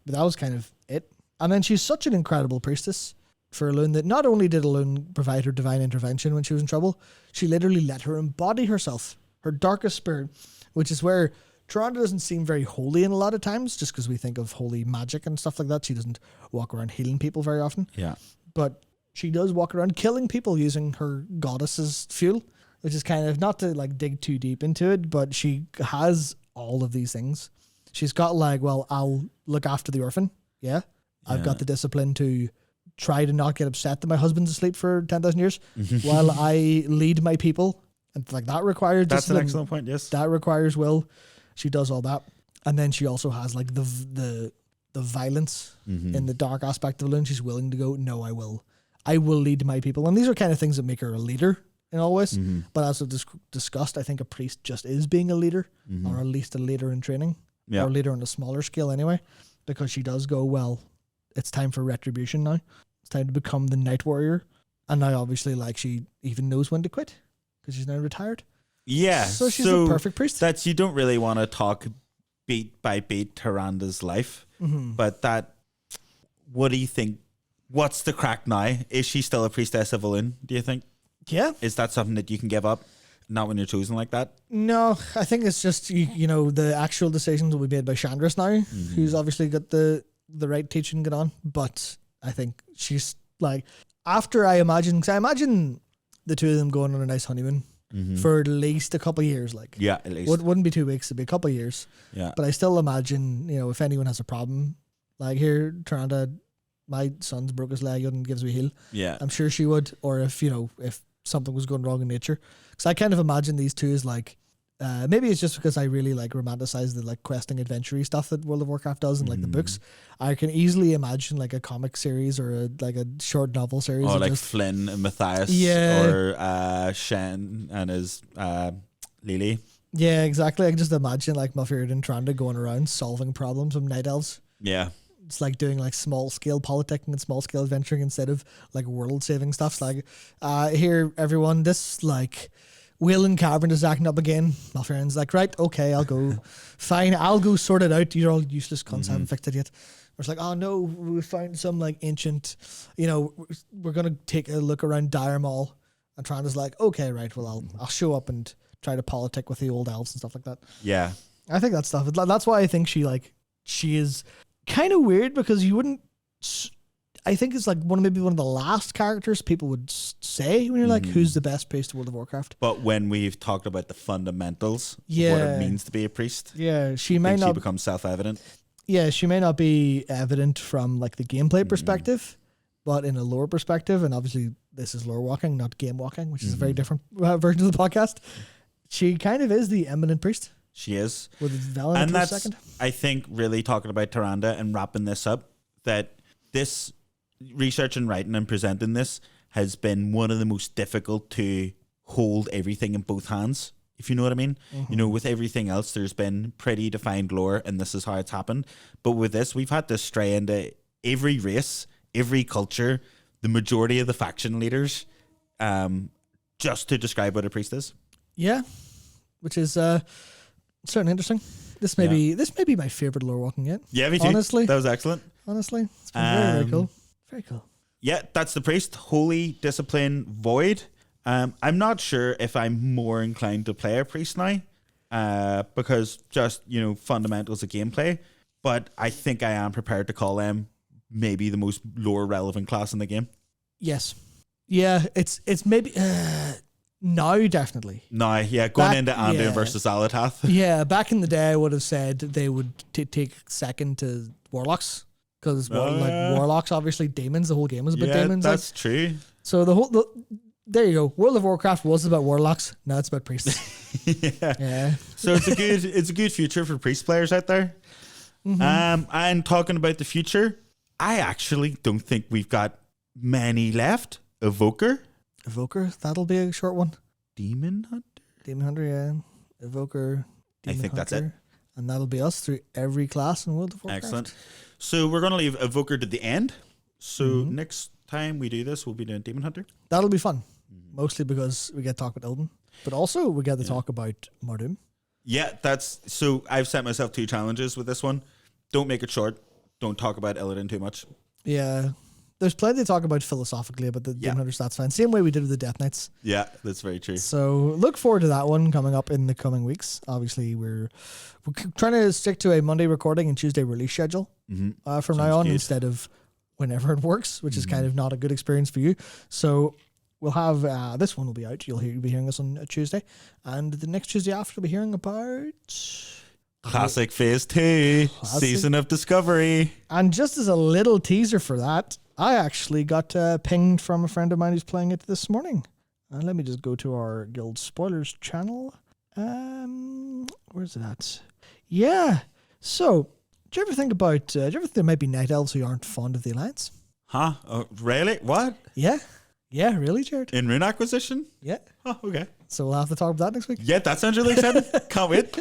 Speaker 1: But that was kind of it. And then she's such an incredible priestess for Elune that not only did Elune provide her divine intervention when she was in trouble, she literally let her embody herself, her darkest spirit, which is where Tyrande doesn't seem very holy in a lot of times, just because we think of holy magic and stuff like that. She doesn't walk around healing people very often. Yeah. But she does walk around killing people using her goddess's fuel, which is kind of, not to like dig too deep into it, but she has all of these things. She's got like, well, I'll look after the orphan. Yeah. I've got the discipline to try to not get upset that my husband's asleep for 10,000 years while I lead my people. And like that requires discipline.
Speaker 2: That's an excellent point, yes.
Speaker 1: That requires will. She does all that. And then she also has like the violence in the dark aspect of Elune. She's willing to go, no, I will lead my people. And these are kind of things that make her a leader in all ways. But as we've discussed, I think a priest just is being a leader, or at least a leader in training, or a leader on a smaller scale anyway, because she does go, well, it's time for retribution now. It's time to become the Night Warrior. And now obviously like she even knows when to quit because she's now retired. Yeah. So she's a perfect priest.
Speaker 2: That's, you don't really want to talk beat by beat Tyrande's life, but that, what do you think? What's the crack now? Is she still a priestess of Elune, do you think?
Speaker 1: Yeah.
Speaker 2: Is that something that you can give up? Not when you're chosen like that?
Speaker 1: No, I think it's just, you know, the actual decisions will be made by Chandris now, who's obviously got the right teaching going on. But I think she's like, after I imagine the two of them going on a nice honeymoon for at least a couple of years. Like,
Speaker 2: Yeah, at least.
Speaker 1: wouldn't be 2 weeks; it'd be a couple of years.
Speaker 2: Yeah.
Speaker 1: But I still imagine, if anyone has a problem, like here, Tyrande, my son's broke his leg and gives me a heal.
Speaker 2: Yeah.
Speaker 1: I'm sure she would, or if something was going wrong in nature, because I kind of imagine these two as like. Maybe it's just because I really like romanticize the like questing adventure stuff that World of Warcraft does and like the books. I can easily imagine like a comic series or a short novel series.
Speaker 2: Or like
Speaker 1: just,
Speaker 2: Flynn and Matthias,
Speaker 1: Yeah.
Speaker 2: or Shen and his Lily.
Speaker 1: yeah, exactly. I can just imagine like Malfurion and Tranda going around solving problems with night elves.
Speaker 2: Yeah.
Speaker 1: It's like doing like small scale politicking and small scale adventuring instead of like world saving stuff. It's like, here everyone, this like Will and Cavern is acting up again. Malfurion's like, right, okay, I'll go. Fine, I'll go sort it out. You're all useless cunts, haven't fixed it yet. It's like, oh no, we found some like ancient, we're gonna take a look around Dire Mall. And Tranda's like, okay, right, well I'll show up and try to politic with the old elves and stuff like that.
Speaker 2: Yeah.
Speaker 1: I think that stuff. That's why I think she is kind of weird, because you wouldn't. I think it's like maybe one of the last characters people would say when you're like, who's the best priest of World of Warcraft?
Speaker 2: But when we've talked about the fundamentals of what
Speaker 1: Yeah.
Speaker 2: it means to be a priest,
Speaker 1: Yeah, she
Speaker 2: I
Speaker 1: may
Speaker 2: think she
Speaker 1: not.
Speaker 2: becomes self-evident.
Speaker 1: Yeah, she may not be evident from like the gameplay perspective, but in a lore perspective, and obviously this is lore walking, not game walking, which is a very different version of the podcast. She kind of is the eminent priest.
Speaker 2: She is.
Speaker 1: With Valen
Speaker 2: And
Speaker 1: for a
Speaker 2: that's,
Speaker 1: second.
Speaker 2: I think, really talking about Tyrande and wrapping this up, that this research and writing and presenting this has been one of the most difficult to hold everything in both hands, if you know what I mean. With everything else, there's been pretty defined lore, and this is how it's happened. But with this, we've had to stray into every race, every culture, the majority of the faction leaders, just to describe what a priest is.
Speaker 1: Yeah, which is certainly interesting. This may be my favorite lore walking yet.
Speaker 2: Yeah, me too.
Speaker 1: Honestly.
Speaker 2: That was excellent.
Speaker 1: Honestly, it's been very, very cool. Very cool.
Speaker 2: Yeah, that's the priest. Holy Discipline Void. I'm not sure if I'm more inclined to play a priest now, because just, fundamentals of gameplay. But I think I am prepared to call them maybe the most lore relevant class in the game.
Speaker 1: Yes. Yeah, it's maybe now definitely.
Speaker 2: Now, yeah, going
Speaker 1: Back-
Speaker 2: into Anduin
Speaker 1: yeah.
Speaker 2: versus Alatath.
Speaker 1: Yeah, back in the day, I would have said they would take second to Warlocks, because Warlocks obviously demons. The whole game was about
Speaker 2: Yeah,
Speaker 1: demons.
Speaker 2: that's true.
Speaker 1: So there you go. World of Warcraft was about Warlocks. Now it's about priests. Yeah.
Speaker 2: So it's a good future for priest players out there. And talking about the future, I actually don't think we've got many left. Evoker,
Speaker 1: That'll be a short one.
Speaker 2: Demon Hunter.
Speaker 1: Demon Hunter, yeah. Evoker,
Speaker 2: I
Speaker 1: Demon
Speaker 2: think that's it.
Speaker 1: Hunter. And that'll be us through every class in World of Warcraft.
Speaker 2: Excellent. So we're going to leave Evoker to the end. So next time we do this, we'll be doing Demon Hunter.
Speaker 1: That'll be fun. Mostly because we get to talk about Ilden. But also we get to talk about Mardum.
Speaker 2: Yeah, so I've set myself 2 challenges with this one. Don't make it short. Don't talk about Illidan too much.
Speaker 1: Yeah. There's plenty to talk about philosophically about the Demon Hunter stats fine. Same way we did with the Death Knights.
Speaker 2: Yeah, that's very true.
Speaker 1: So look forward to that one coming up in the coming weeks. Obviously, we're trying to stick to a Monday recording and Tuesday release schedule from now on,
Speaker 2: good.
Speaker 1: instead of whenever it works, which is kind of not a good experience for you. So we'll have this one will be out. You'll be hearing this on a Tuesday, and the next Tuesday after, you'll be hearing about
Speaker 2: Classic Phase 2, Season of Discovery.
Speaker 1: And just as a little teaser for that, I actually got pinged from a friend of mine who's playing it this morning. Let me just go to our Guild Spoilers channel. Where's it at? Yeah. So, do you ever think there might be night elves who aren't fond of the Alliance?
Speaker 2: Huh? Really? What?
Speaker 1: Yeah. Yeah, really, Jared?
Speaker 2: In Rune Acquisition?
Speaker 1: Yeah.
Speaker 2: Oh, okay.
Speaker 1: So we'll have to talk about that next week.
Speaker 2: Yeah, that sounds really exciting. Can't wait.